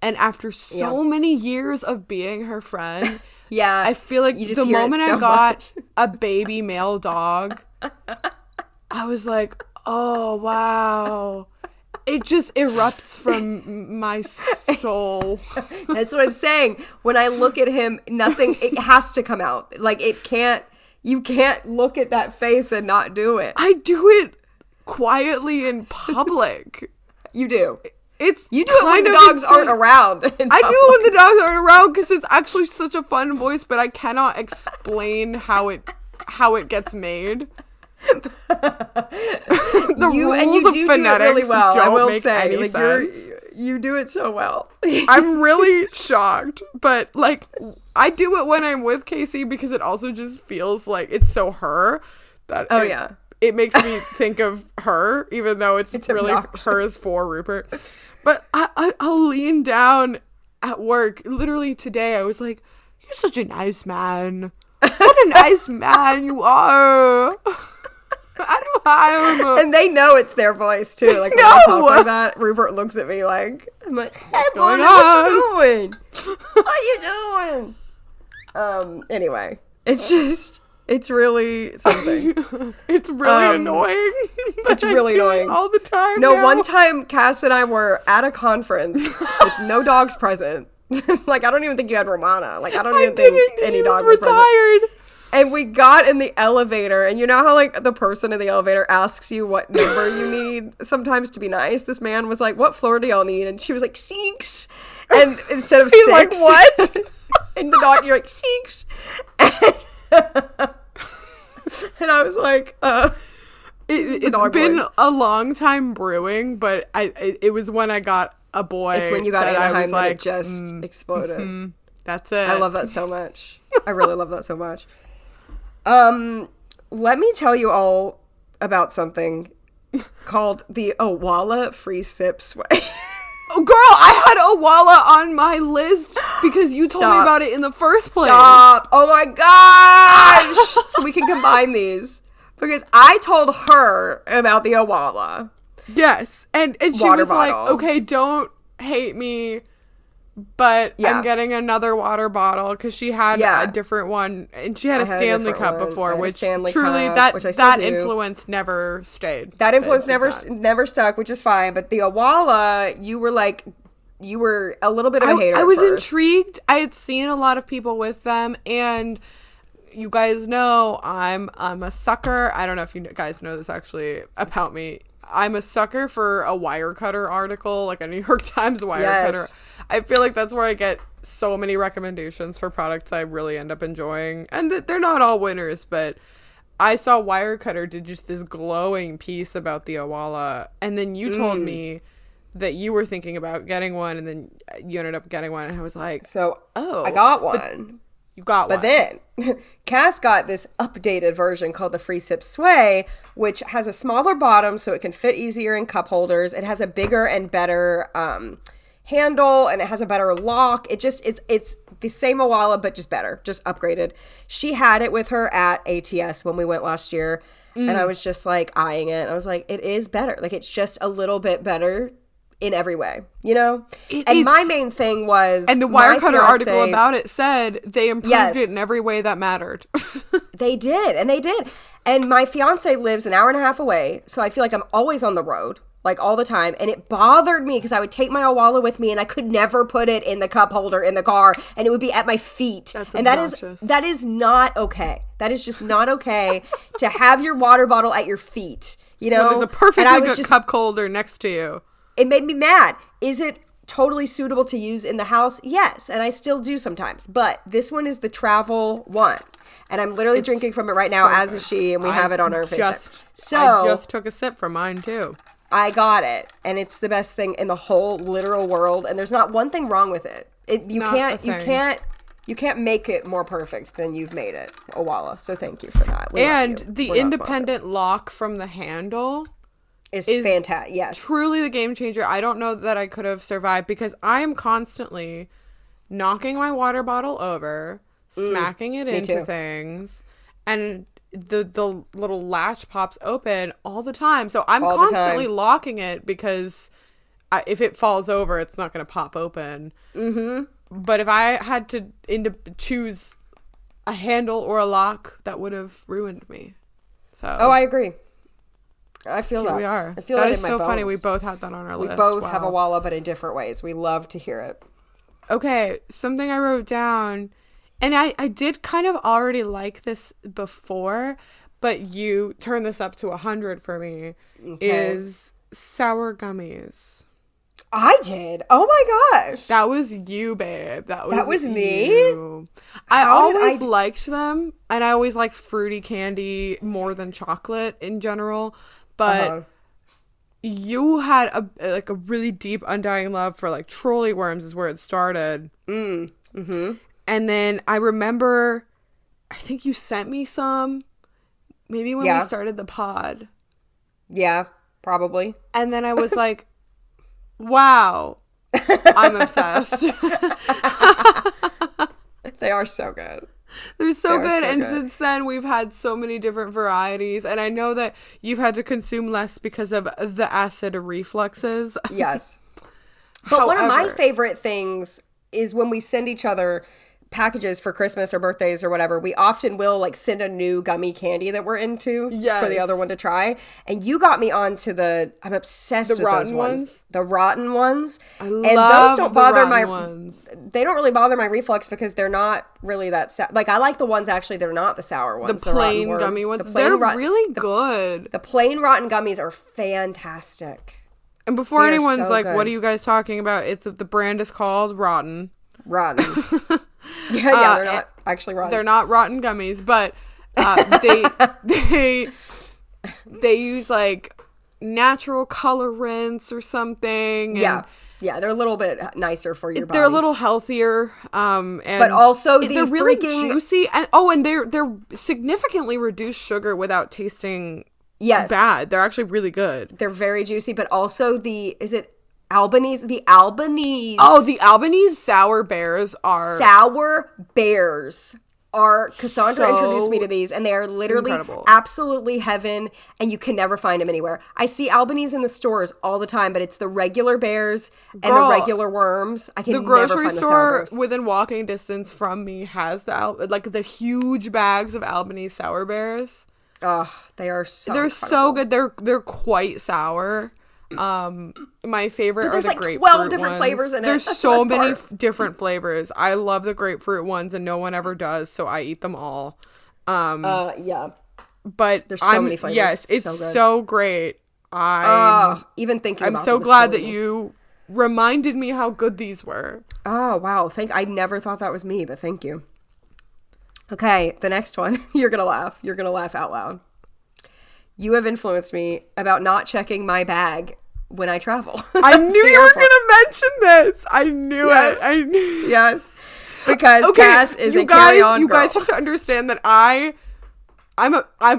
And after so many years of being her friend, I feel like the moment I got a baby male dog, I was like, oh, wow. It just erupts from my soul. That's what I'm saying. When I look at him, it has to come out. Like, you can't look at that face and not do it. I do it quietly in public. You do. You do it when the dogs aren't around. I do it when the dogs aren't around because it's actually such a fun voice, but I cannot explain how it gets made. The rules of phonetics really well, don't make any sense. You do it so well. I'm really shocked, but like I do it when I'm with Casey because it also just feels like it's so her that it makes me think of her, even though it's really obnoxious. Hers for Rupert. But I'll lean down at work. Literally today, I was like, "You're such a nice man. What a nice man you are." And they know it's their voice too. Like when I talk like that, Rupert looks at me like, I'm like, "Hey, what's going on? What you doing? What you doing?" Anyway, it's really something. It's really annoying. It's really annoying all the time. No, one time Cass and I were at a conference with no dogs present. Like I don't even think you had Romana. Like I don't even think any dog was retired. Present. And we got in the elevator, and you know how, like, the person in the elevator asks you what number you need sometimes to be nice? This man was like, "What floor do y'all need?" And she was like, "6." And instead of 6. Like, what? And the dog, you're like, "6." And I was like, It's been a long time brewing, but it was when I got a boy. It's when you got that Anaheim that it just exploded. Mm-hmm. That's it. I love that so much. I really love that so much. Let me tell you all about something called the Owala Free Sip Sway. Oh, girl, I had Owala on my list because you told me about it in the first place. Stop. Oh my gosh. So we can combine these. Because I told her about the Owala. Yes. And she water was bottle. like, okay, don't hate me, but I'm getting another water bottle because she had a different one. And she had a Stanley Cup before, which truly that influence never stayed. That influence never stuck, which is fine. But the Owala, you were a little bit of a hater I was first. intrigued. I had seen a lot of people with them, and you guys know I'm a sucker. I don't know if you guys know this actually about me. I'm a sucker for a Wirecutter article, like a New York Times Wirecutter. I feel like that's where I get so many recommendations for products I really end up enjoying. And they're not all winners, but I saw Wirecutter did just this glowing piece about the Owala. And then you told me that you were thinking about getting one, and then you ended up getting one. And I was like, I got one. You got one. But then Cass got this updated version called the Free Sip Sway, which has a smaller bottom so it can fit easier in cup holders. It has a bigger and better handle, and it has a better lock. It's the same Owala, but just better, just upgraded. She had it with her at ATS when we went last year, and I was just like eyeing it. I was like, it is better. Like, it's just a little bit better in every way, you know? My main thing was... And the Wirecutter article about it said they improved it in every way that mattered. They did. And my fiance lives an hour and a half away, so I feel like I'm always on the road, like all the time. And it bothered me because I would take my Owala with me and I could never put it in the cup holder in the car, and it would be at my feet. That's and obnoxious. that is not okay. That is just not okay to have your water bottle at your feet, you know? Well, there's a perfectly good cup holder next to you. It made me mad. Is it totally suitable to use in the house? Yes, and I still do sometimes. But this one is the travel one. And I'm literally drinking from it right now, as is she, and we have it on our face. I just took a sip from mine, too. I got it, and it's the best thing in the whole literal world, and there's not one thing wrong with it. You can't make it more perfect than you've made it, Owala. So thank you for that. And the independent lock from the handle is fantastic. Yes, truly the game changer. I don't know that I could have survived because I am constantly knocking my water bottle over, smacking it into things, and the little latch pops open all the time. So I'm constantly locking it because if it falls over, it's not going to pop open. But if I had to choose a handle or a lock, that would have ruined me. So I agree. I feel that. We are. I feel that that is in my so bones. funny. We both had that on our list. We both have a Owala, but in different ways. We love to hear it. Okay, something I wrote down, and I did kind of already like this before, but you turned this up to 100 for me, is sour gummies. I did. Oh my gosh. That was you, babe. That was me? you. I always liked them, and I always liked fruity candy more than chocolate in general, but you had a really deep, undying love for like trolley worms is where it started. And then I remember, I think you sent me some, maybe when we started the pod. Yeah, probably. And then I was like, wow, I'm obsessed. They are so good. They're so good. And since then, we've had so many different varieties. And I know that you've had to consume less because of the acid refluxes. Yes. But one of my favorite things is when we send each other packages for Christmas or birthdays or whatever, we often will like send a new gummy candy that we're into for the other one to try. And you got me onto I'm obsessed with those ones. The rotten ones. I love those don't bother my ones. They don't really bother my reflux because they're not really that like I like the ones actually that are not the sour ones. The plain gummy ones. They're really good. The plain rotten gummies are fantastic. And before anyone's like, what are you guys talking about? The brand is called Rotten. Rotten. Yeah, they're not actually rotten. They're not rotten gummies, but they use like natural colorants or something. And Yeah, they're a little bit nicer for your body. They're a little healthier, and but also they're really juicy, and they're significantly reduced sugar without tasting bad. They're actually really good. They're very juicy, but also is it Albanese? The Albanese. Oh, the Albanese sour bears are Cassandra introduced me to these, and they are literally absolutely heaven, and you can never find them anywhere. I see Albanese in the stores all the time, but it's the regular bears and the regular worms. I can never find the sour bears. The grocery store within walking distance from me has the huge bags of Albanese sour bears. Oh, they're incredible. So good. They're quite sour. My favorite are the grapefruit 12 different ones. flavors in it. There's so many different flavors. I love the grapefruit ones, and no one ever does, so I eat them all. Yeah. But there's so many flavors. Yes, it's so great. Even thinking I'm about so glad that you reminded me how good these were. Oh, wow. I never thought that was me, but thank you. Okay, the next one. You're going to laugh. You're going to laugh out loud. You have influenced me about not checking my bag when I travel. I knew you were going to mention this. I knew it. Yes. Because Cass is a carry-on girl. You guys have to understand that I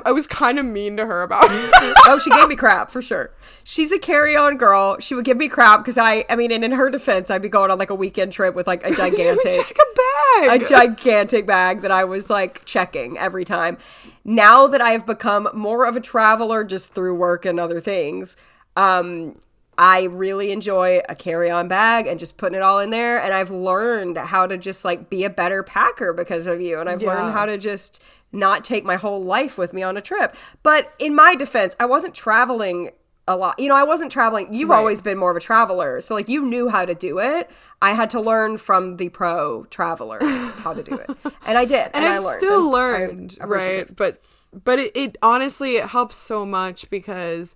was kind of mean to her about it. Oh, she gave me crap for sure. She's a carry-on girl. She would give me crap because and in her defense, I'd be going on like a weekend trip with like a gigantic check a bag. A gigantic bag that I was like checking every time. Now that I have become more of a traveler just through work and other things, I really enjoy a carry-on bag and just putting it all in there. And I've learned how to just like be a better packer because of you. And I've learned how to just not take my whole life with me on a trip. But in my defense, I wasn't traveling a lot. I wasn't traveling. You've always been more of a traveler. So like you knew how to do it. I had to learn from the pro traveler how to do it. And I did. And I've still learned, right? But it honestly, it helps so much because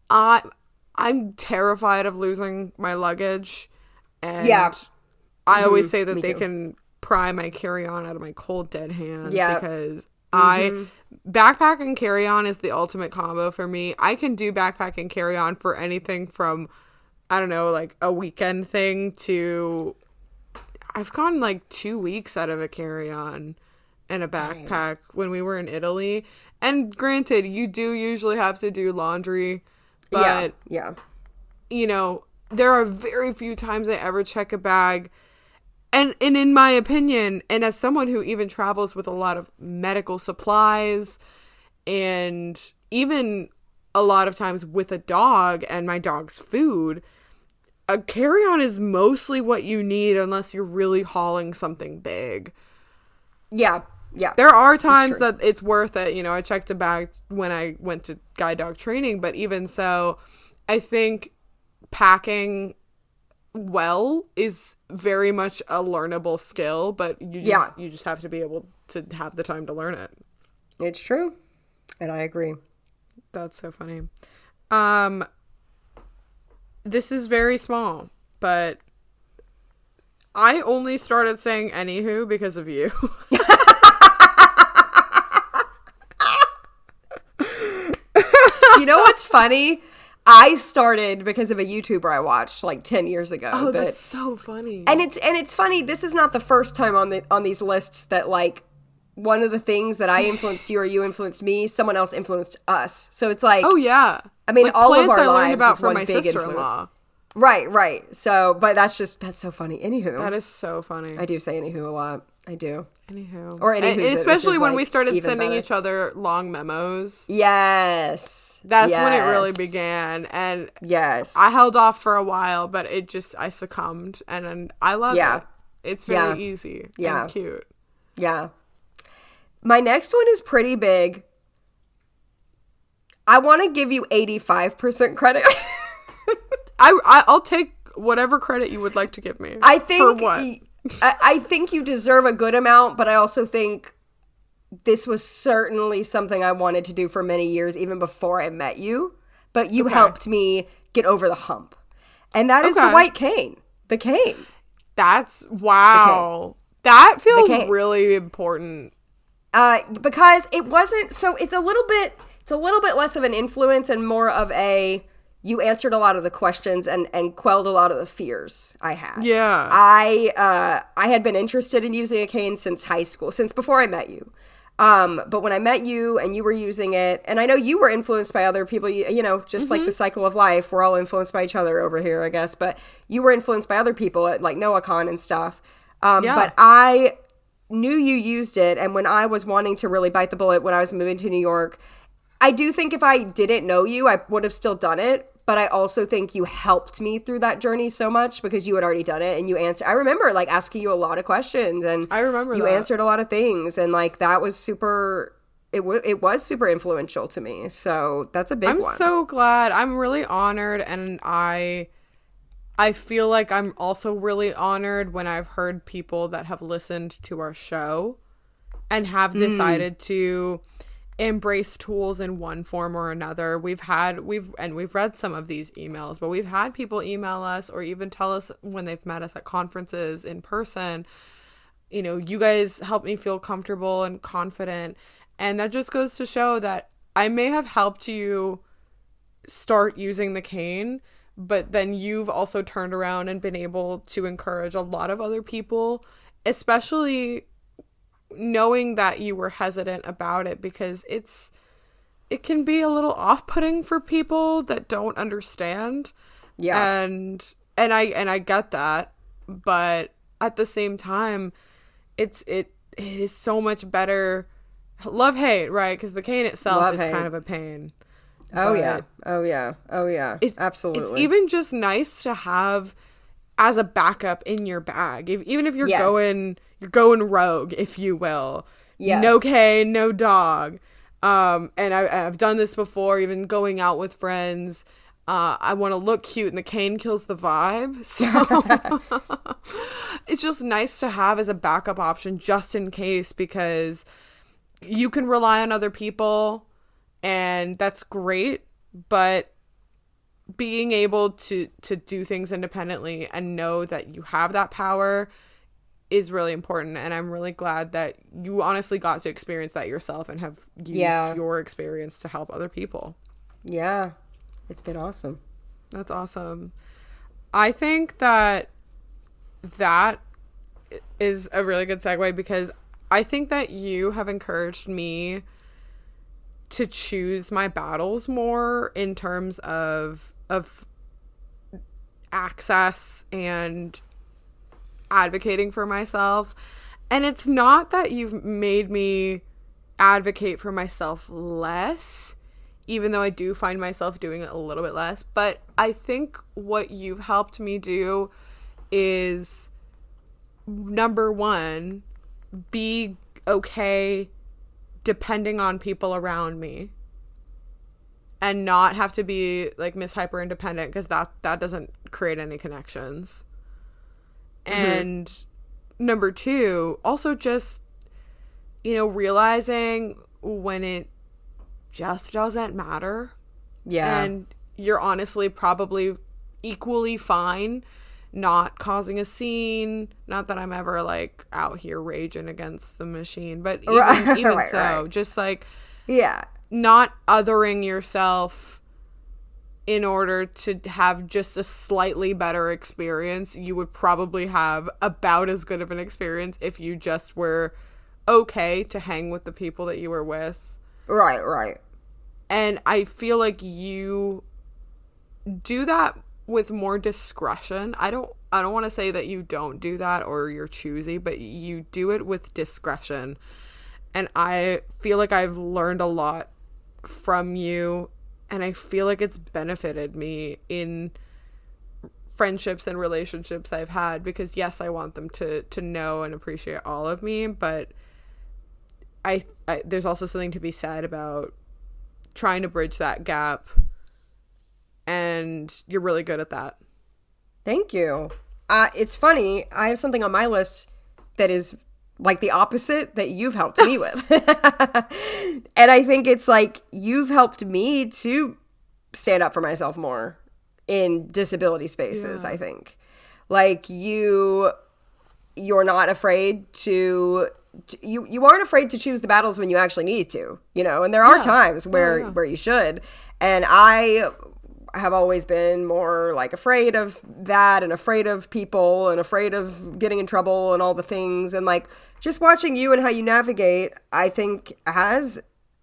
I'm terrified of losing my luggage. And I always say that they can pry my carry-on out of my cold dead hands because backpack and carry-on is the ultimate combo for me. I can do backpack and carry-on for anything from, I don't know, like a weekend thing to, I've gone like 2 weeks out of a carry-on and a backpack when we were in Italy. And granted, you do usually have to do laundry, but there are very few times I ever check a bag. And in my opinion, and as someone who even travels with a lot of medical supplies and even a lot of times with a dog and my dog's food, a carry-on is mostly what you need unless you're really hauling something big. Yeah. Yeah. There are times that it's worth it. I checked a bag when I went to guide dog training, but even so, I think packing well is very much a learnable skill, but you just have to be able to have the time to learn it. It's true. And I agree. That's so funny. This is very small, but I only started saying anywho because of you. You know what's funny? I started because of a YouTuber I watched like 10 years ago. Oh, that's so funny. And it's funny. This is not the first time on these lists that like one of the things that I influenced you or you influenced me, someone else influenced us. So it's like, oh yeah. I mean, like all of our I lives about is one my big sister-in-law. influence. Right. So, but that's so funny. Anywho. That is so funny. I do say anywho a lot. I do. Anywho. Or anywho. Especially when we started sending each other long memos. Yes. That's when it really began. And yes. I held off for a while, but I succumbed. And I love it. It's very easy and cute. Yeah. My next one is pretty big. I want to give you 85% credit. I'll take whatever credit you would like to give me. I think for what? I think you deserve a good amount, but I also think this was certainly something I wanted to do for many years, even before I met you. But you helped me get over the hump. And that is the white cane. The cane. That's, wow. That feels really important. Because it wasn't, so it's a little bit less of an influence and more of a you answered a lot of the questions and quelled a lot of the fears I had. Yeah. I had been interested in using a cane since high school, since before I met you. But when I met you and you were using it, and I know you were influenced by other people, you know, just like the cycle of life, we're all influenced by each other over here, I guess, but you were influenced by other people at like NoahCon and stuff. But I knew you used it, and when I was wanting to really bite the bullet when I was moving to New York, I do think if I didn't know you, I would have still done it. But I also think you helped me through that journey so much because you had already done it and you answered. I remember like asking you a lot of questions and I remember you answered a lot of things. And like that was super, it was super influential to me. So that's a big one. I'm so glad. I'm really honored. And I feel like I'm also really honored when I've heard people that have listened to our show and have decided to embrace tools in one form or another. We've read some of these emails, but we've had people email us or even tell us when they've met us at conferences in person, you know, you guys help me feel comfortable and confident. And that just goes to show that I may have helped you start using the cane, but then you've also turned around and been able to encourage a lot of other people, especially knowing that you were hesitant about it, because it can be a little off-putting for people that don't understand. Yeah. And I get that, but at the same time, it is so much better. Love hate, right? Because the cane itself is kind of a pain. Oh yeah. Absolutely. It's even just nice to have as a backup in your bag, even if you're going rogue, if you will. Yes. No cane, no dog. And I've done this before, even going out with friends. I want to look cute, and the cane kills the vibe. So it's just nice to have as a backup option, just in case, because you can rely on other people, and that's great. But being able to do things independently and know that you have that power is really important. And I'm really glad that you honestly got to experience that yourself and have used your experience to help other people. Yeah. It's been awesome. That's awesome. I think that is a really good segue, because I think that you have encouraged me to choose my battles more in terms of access and advocating for myself. And it's not that you've made me advocate for myself less, even though I do find myself doing it a little bit less. But I think what you've helped me do is, number one, be okay depending on people around me and not have to be like Miss Hyper Independent, because that doesn't create any connections. And number two, also just, you know, realizing when it just doesn't matter. Yeah. And you're honestly probably equally fine not causing a scene. Not that I'm ever like out here raging against the machine, but even right. Just like, yeah, not othering yourself in order to have just a slightly better experience. You would probably have about as good of an experience if you just were okay to hang with the people that you were with. Right. And I feel like you do that with more discretion. I don't want to say that you don't do that or you're choosy, but you do it with discretion. And I feel like I've learned a lot from you, and I feel like it's benefited me in friendships and relationships I've had, because yes, I want them to know and appreciate all of me, but I there's also something to be said about trying to bridge that gap, and you're really good at that. Thank you. It's funny, I have something on my list that is like the opposite that you've helped me with. And I think it's like you've helped me to stand up for myself more in disability spaces. I think like you're not afraid to you aren't afraid to choose the battles when you actually need to, you know, and there are times where you should. And I have always been more like afraid of that and afraid of people and afraid of getting in trouble and all the things. And like just watching you and how you navigate, I think has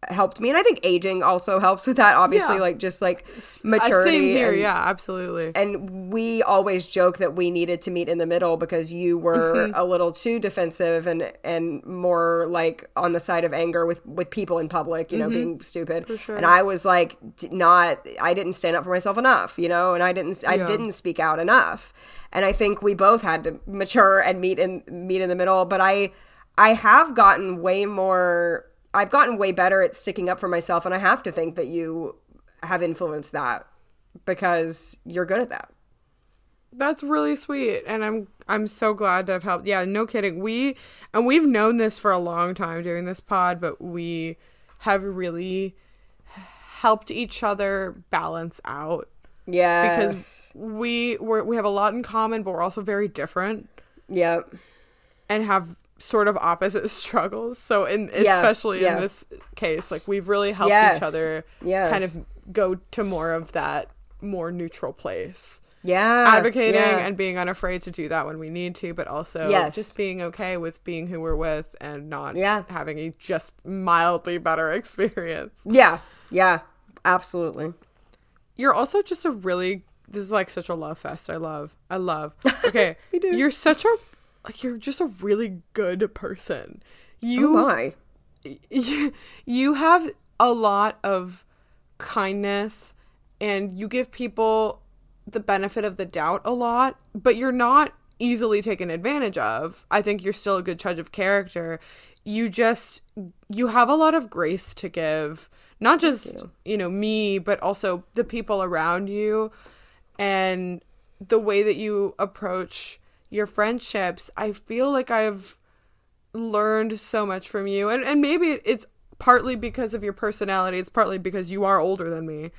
helped me. And I think aging also helps with that, obviously, like just like maturity. Same here, yeah, absolutely. And we always joke that we needed to meet in the middle because you were a little too defensive and more like on the side of anger with people in public, you know, being stupid. For sure. And I was like I didn't stand up for myself enough, you know, and I didn't speak out enough. And I think we both had to mature and meet in the middle. But I have gotten I've gotten way better at sticking up for myself, and I have to think that you have influenced that because you're good at that. That's really sweet, and I'm so glad to have helped. Yeah, no kidding. We've known this for a long time doing this pod, but we have really helped each other balance out. Yeah, because we have a lot in common, but we're also very different. Yep, and have sort of opposite struggles. So especially in this case, like we've really helped each other kind of go to more of that more neutral place. Yeah. Advocating and being unafraid to do that when we need to, but also just being okay with being who we're with and not having a just mildly better experience. Yeah. Yeah. Absolutely. You're also just this is like such a love fest. I love. Okay. Me too. You're just a really good person. You have a lot of kindness and you give people the benefit of the doubt a lot, but you're not easily taken advantage of. I think you're still a good judge of character. You have a lot of grace to give, not just, me, but also the people around you and the way that you approach your friendships. I feel like I've learned so much from you, and maybe it's partly because of your personality. It's partly because you are older than me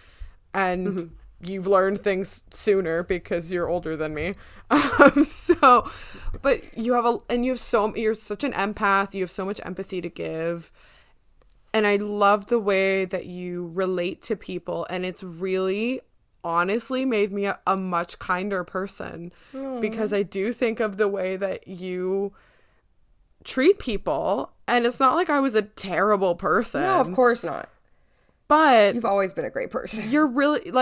and you've learned things sooner because you're older than me. But you're such an empath. You have so much empathy to give, and I love the way that you relate to people, and it's really honestly made me a much kinder person. Because I do think of the way that you treat people, and it's not like I was a terrible person. No, of course not. But you've always been a great person. You're really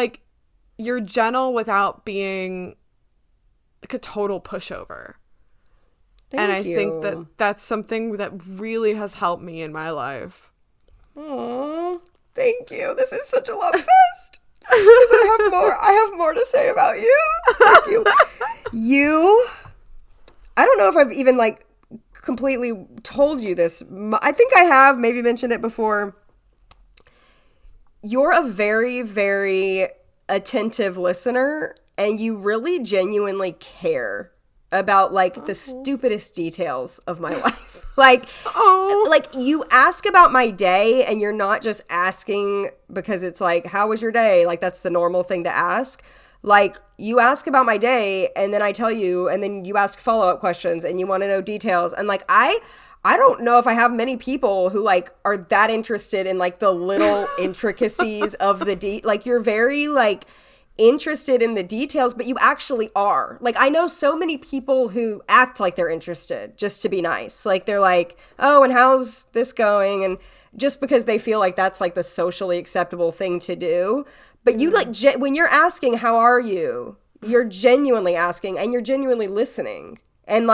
you're gentle without being like a total pushover. I think that's something that really has helped me in my life. Oh, thank you. This is such a love fest. I have more to say about you. Thank you. I don't know if I've even completely told you this. I think I have maybe mentioned it before. You're a very, very attentive listener, and you really genuinely care about the stupidest details of my life. You ask about my day, and you're not just asking because it's how was your day? That's the normal thing to ask. You ask about my day, and then I tell you, and then you ask follow-up questions, and you want to know details. And I don't know if I have many people who are that interested in the little intricacies of the you're very interested in the details, but you actually are. I know so many people who act like they're interested just to be nice. They're oh, and how's this going? And just because they feel that's the socially acceptable thing to do. But you when you're asking, how are you? You're genuinely asking, and you're genuinely listening. And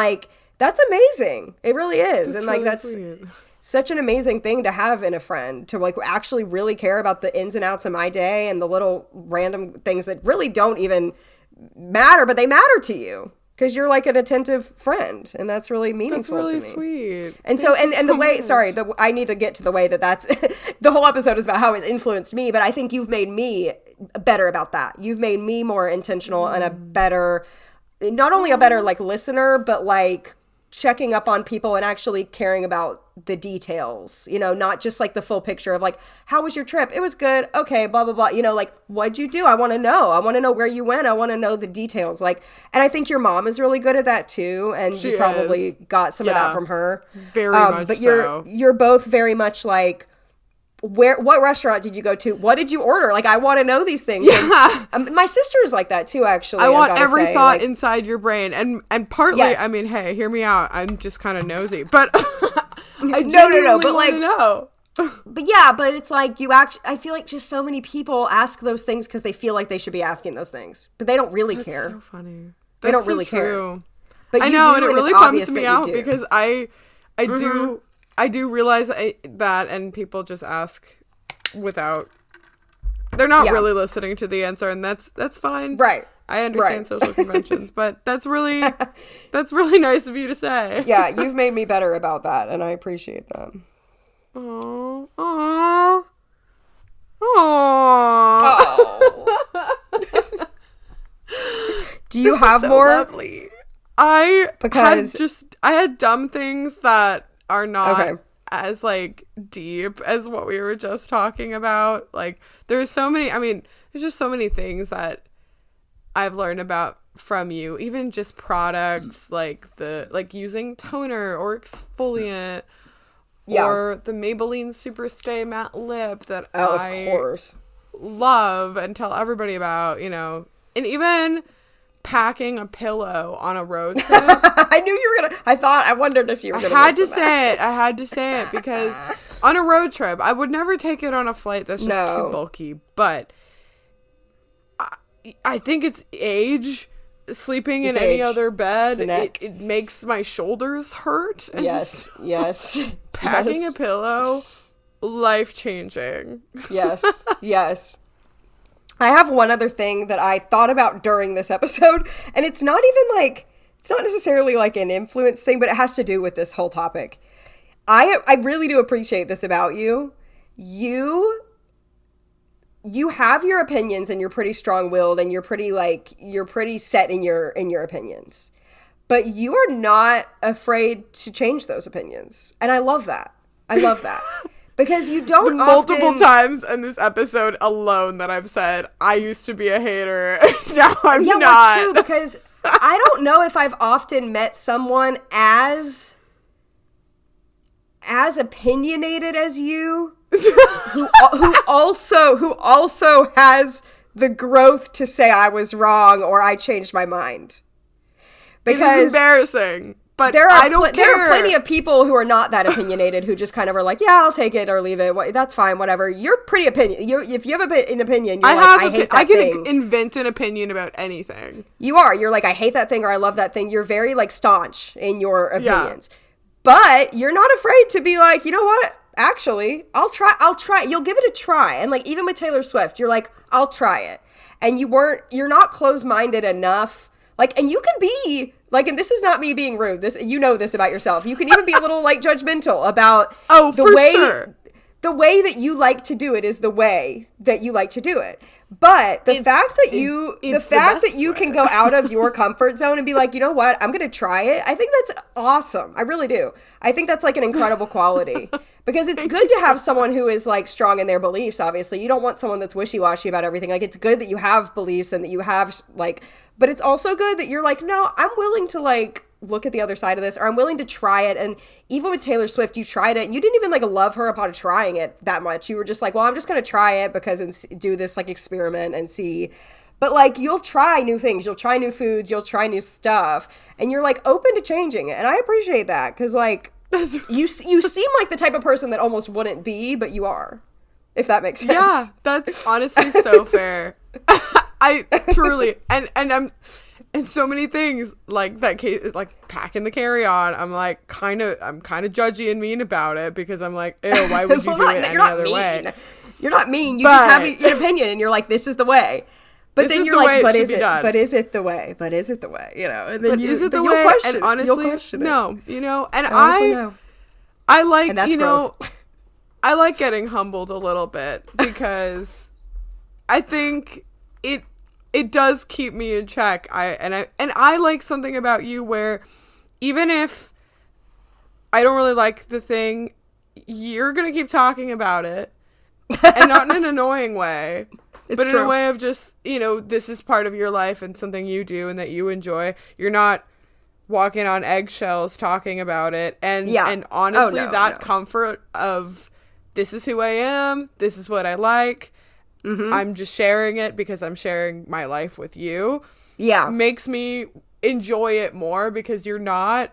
that's amazing. It really is. And really that's sweet. Such an amazing thing to have in a friend, to actually really care about the ins and outs of my day and the little random things that really don't even matter, but they matter to you because you're an attentive friend, and that's really meaningful to me. That's really sweet. And so, and the way, sorry, I need to get to the way that's, the whole episode is about how it's influenced me, but I think you've made me better about that. You've made me more intentional and a better, not only a better listener, but checking up on people and actually caring about the details, not just the full picture of how was your trip? It was good. Okay, blah, blah, blah. What'd you do? I want to know. I want to know where you went. I want to know the details. And I think your mom is really good at that too. And you probably got some of that from her. Very much but so. You're both very much what restaurant did you go to? What did you order? Like, I want to know these things. Yeah. And, my sister is like that too, actually. I want every thought like, inside your brain. And partly, Yes. I mean, hey, hear me out. I'm just kind of nosy. But I no, but like, know. But yeah, but it's like I feel like just so many people ask those things because they feel like they should be asking those things. But they don't really care. So funny. They don't really care. But I you know, do, and it it's really obvious bums me that you out do. because I do realize that, and people just ask without, they're not really listening to the answer, and that's fine. Right. I understand social conventions, but that's really nice of you to say. Yeah, you've made me better about that, and I appreciate that. Aww. Aww. Aww. Do you have more? Lovely. I had dumb things that are not as like deep as what we were just talking about. Like there's just so many things that I've learned about from you, even just products like using toner or exfoliant or the Maybelline Super Stay matte lip that I of course love and tell everybody about, and even packing a pillow on a road trip. I knew you were gonna. I wondered if you were gonna. I had to say it because on a road trip, I would never take it on a flight that's just too bulky. But I think it's age. Sleeping in any other bed, it makes my shoulders hurt. Yes. Packing a pillow, life-changing. Yes. I have one other thing that I thought about during this episode, and it's not necessarily like an influence thing, but it has to do with this whole topic. I really do appreciate this about you. You have your opinions, and you're pretty strong-willed, and you're pretty set in your opinions. But you are not afraid to change those opinions. And I love that. Because you don't multiple times in this episode alone that I've said, I used to be a hater. Now I'm not. Well, it's true, because I don't know if I've often met someone as opinionated as you, who also has the growth to say I was wrong or I changed my mind. Because it's embarrassing. But there I don't care. There are plenty of people who are not that opinionated who just kind of are like, yeah, I'll take it or leave it. That's fine, whatever. You're pretty if you have an opinion, you're I hate that thing. I can invent an opinion about anything. You're like, I hate that thing or I love that thing. You're very like staunch in your opinions. Yeah. But you're not afraid to be like, you know what? Actually, I'll try. You'll give it a try. And like, even with Taylor Swift, you're like, I'll try it. And you're not closed-minded enough. Like, and you can be like, and this is not me being rude. This, you know this about yourself. You can even be a little like judgmental about the way that you like to do it is the way that you like to do it. But the fact that you can go out of your comfort zone and be like, you know what, I'm going to try it. I think that's awesome. I really do. I think that's like an incredible quality because it's good to have someone who is like strong in their beliefs. Obviously, you don't want someone that's wishy-washy about everything. Like, it's good that you have beliefs and that you have like, but it's also good that you're like, no, I'm willing to like look at the other side of this, or I'm willing to try it. And even with Taylor Swift, you tried it and you didn't even like love her upon trying it that much. You were just like, well, I'm just going to try it because and do this like experiment and see. But like, you'll try new things, you'll try new foods, you'll try new stuff, and you're like open to changing it. And I appreciate that because like you seem like the type of person that almost wouldn't be, but you are, if that makes sense. Yeah, that's honestly so fair. I truly, and I'm, and so many things like that case, like packing the carry-on. I'm kind of judgy and mean about it because I'm like, ew, why would you do it any other way? You're not mean. You just have an opinion and you're like, this is the way. But then you're like, but is it? But is it the way? But is it the way? You know, and then is it the way? Question, and honestly, no, and no. I like, and that's growth. I like getting humbled a little bit because I think it does keep me in check. I like something about you where even if I don't really like the thing, you're gonna keep talking about it, and not in an annoying way. But in a way of just, this is part of your life and something you do and that you enjoy. You're not walking on eggshells talking about it. And honestly, comfort of this is who I am. This is what I like. Mm-hmm. I'm just sharing it because I'm sharing my life with you. Yeah. Makes me enjoy it more because you're not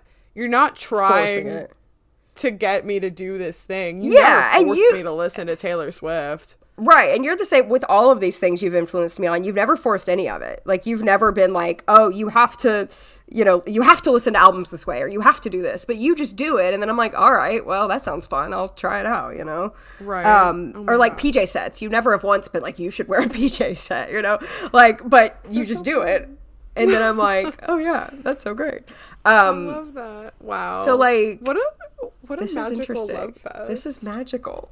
trying to get me to do this thing. You never forced me to listen to Taylor Swift. Right, and you're the same with all of these things you've influenced me on. You've never forced any of it. Like, you've never been like, oh, you have to listen to albums this way, or you have to do this. But you just do it, and then I'm like, all right, well, that sounds fun. I'll try it out, you know? Right. Or like PJ sets. You never have once been like, you should wear a PJ set, you know? Like, but you just do it. And then I'm like, oh yeah, that's so great. I love that. Wow. So like, what a this magical is love fest. This is magical.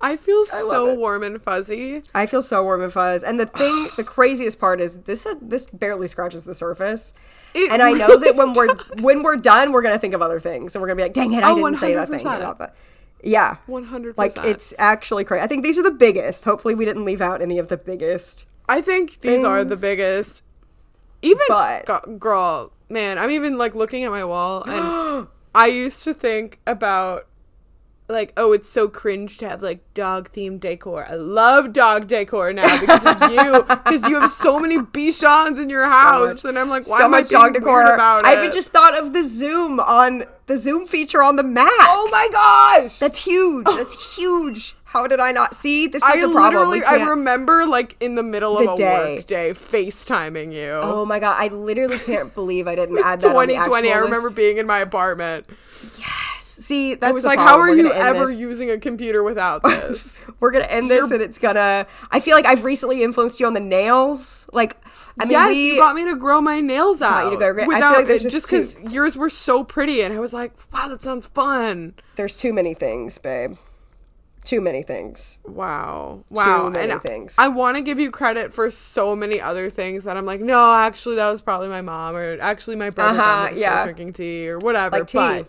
I feel so warm and fuzzy. I feel so warm and fuzz. And the craziest part is this barely scratches the surface. And I know that when we're done, we're gonna think of other things, and we're gonna be like, dang it, I didn't say that thing about that. Yeah, 100%. Like, it's actually crazy. I think these are the biggest. Hopefully, we didn't leave out any of the biggest. I think these are the biggest. Even girl, man, I'm even like looking at my wall, and I used to think about like, oh, it's so cringe to have like dog themed decor. I love dog decor now because of you, because you have so many Bichons in your house, and I'm like, why am I being dog decor weird about it? I even just thought of the Zoom feature on the Mac. Oh my gosh, that's huge. That's huge. How did I not see? This is the problem. I remember, like, in the middle of a work day, FaceTiming you. Oh, my God. I literally can't believe I didn't add that on the actual 2020. I list. remember being in my apartment. Yes. See, that's I was the like, problem. how are you ever using a computer without this? We're going to end this, and it's going to... I feel like I've recently influenced you on the nails. Like, I mean, yes, you got me to grow my nails out. I feel like there's just because yours were so pretty, and I was like, wow, that sounds fun. There's too many things, babe. Too many things. Wow. Too many things. I want to give you credit for so many other things that I'm like, no, actually, that was probably my mom, or actually my brother got me drinking tea, or whatever. Like tea.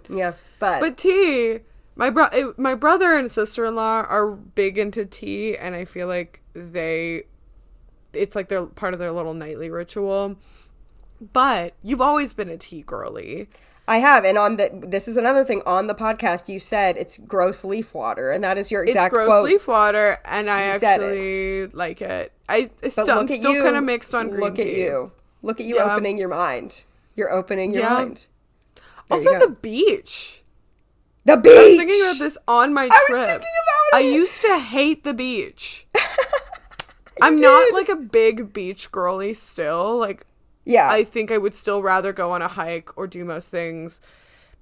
But tea. My brother and sister-in-law are big into tea, and I feel like it's like they're part of their little nightly ritual. But you've always been a tea girly. I have, and this is another thing on the podcast. You said it's gross leaf water, and that is your exact quote. It's gross leaf water, and I actually like it. I'm still kind of mixed on green tea. Look at you opening your mind. You're opening your mind. There also, the beach. The beach. I was thinking about this on my trip. I was thinking about it. I used to hate the beach. I'm not like a big beach girly still. Like. Yeah. I think I would still rather go on a hike or do most things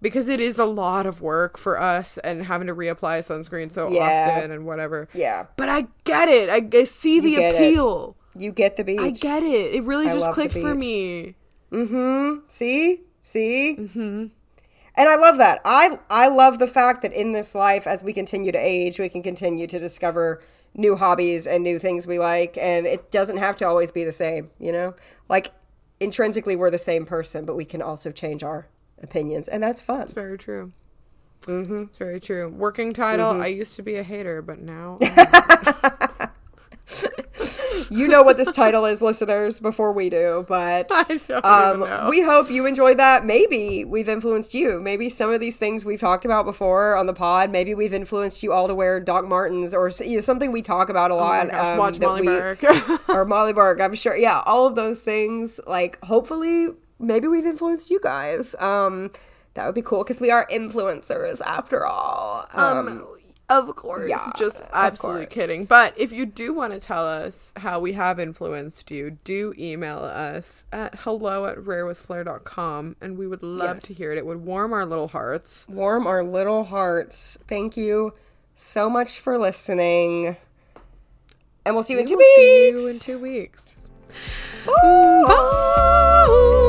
because it is a lot of work for us and having to reapply sunscreen so often and whatever. Yeah. But I get it. I see the appeal. You get the beach. I get it. It really just clicked for me. Mm-hmm. See? Mm-hmm. And I love that. I love the fact that in this life, as we continue to age, we can continue to discover new hobbies and new things we like. And it doesn't have to always be the same, you know? Like, intrinsically we're the same person, but we can also change our opinions, and that's fun. It's very true. It's very true. Working title, I used to be a hater, but now you know what this title is, listeners, before we do, but I don't even know. We hope you enjoyed that. Maybe we've influenced you. Maybe some of these things we've talked about before on the pod, maybe we've influenced you all to wear Doc Martens, or something we talk about a lot. Oh my gosh, watch Molly Burke. Or Molly Burke, I'm sure. Yeah, all of those things. Like, hopefully, maybe we've influenced you guys. That would be cool, because we are influencers after all. Of course. Yeah, just absolutely kidding. But if you do want to tell us how we have influenced you, do email us at hello@rarewithflair.com, and we would love to hear it. It would warm our little hearts. Warm our little hearts. Thank you so much for listening. And we'll see you in 2 weeks. See you in 2 weeks. Bye. Bye.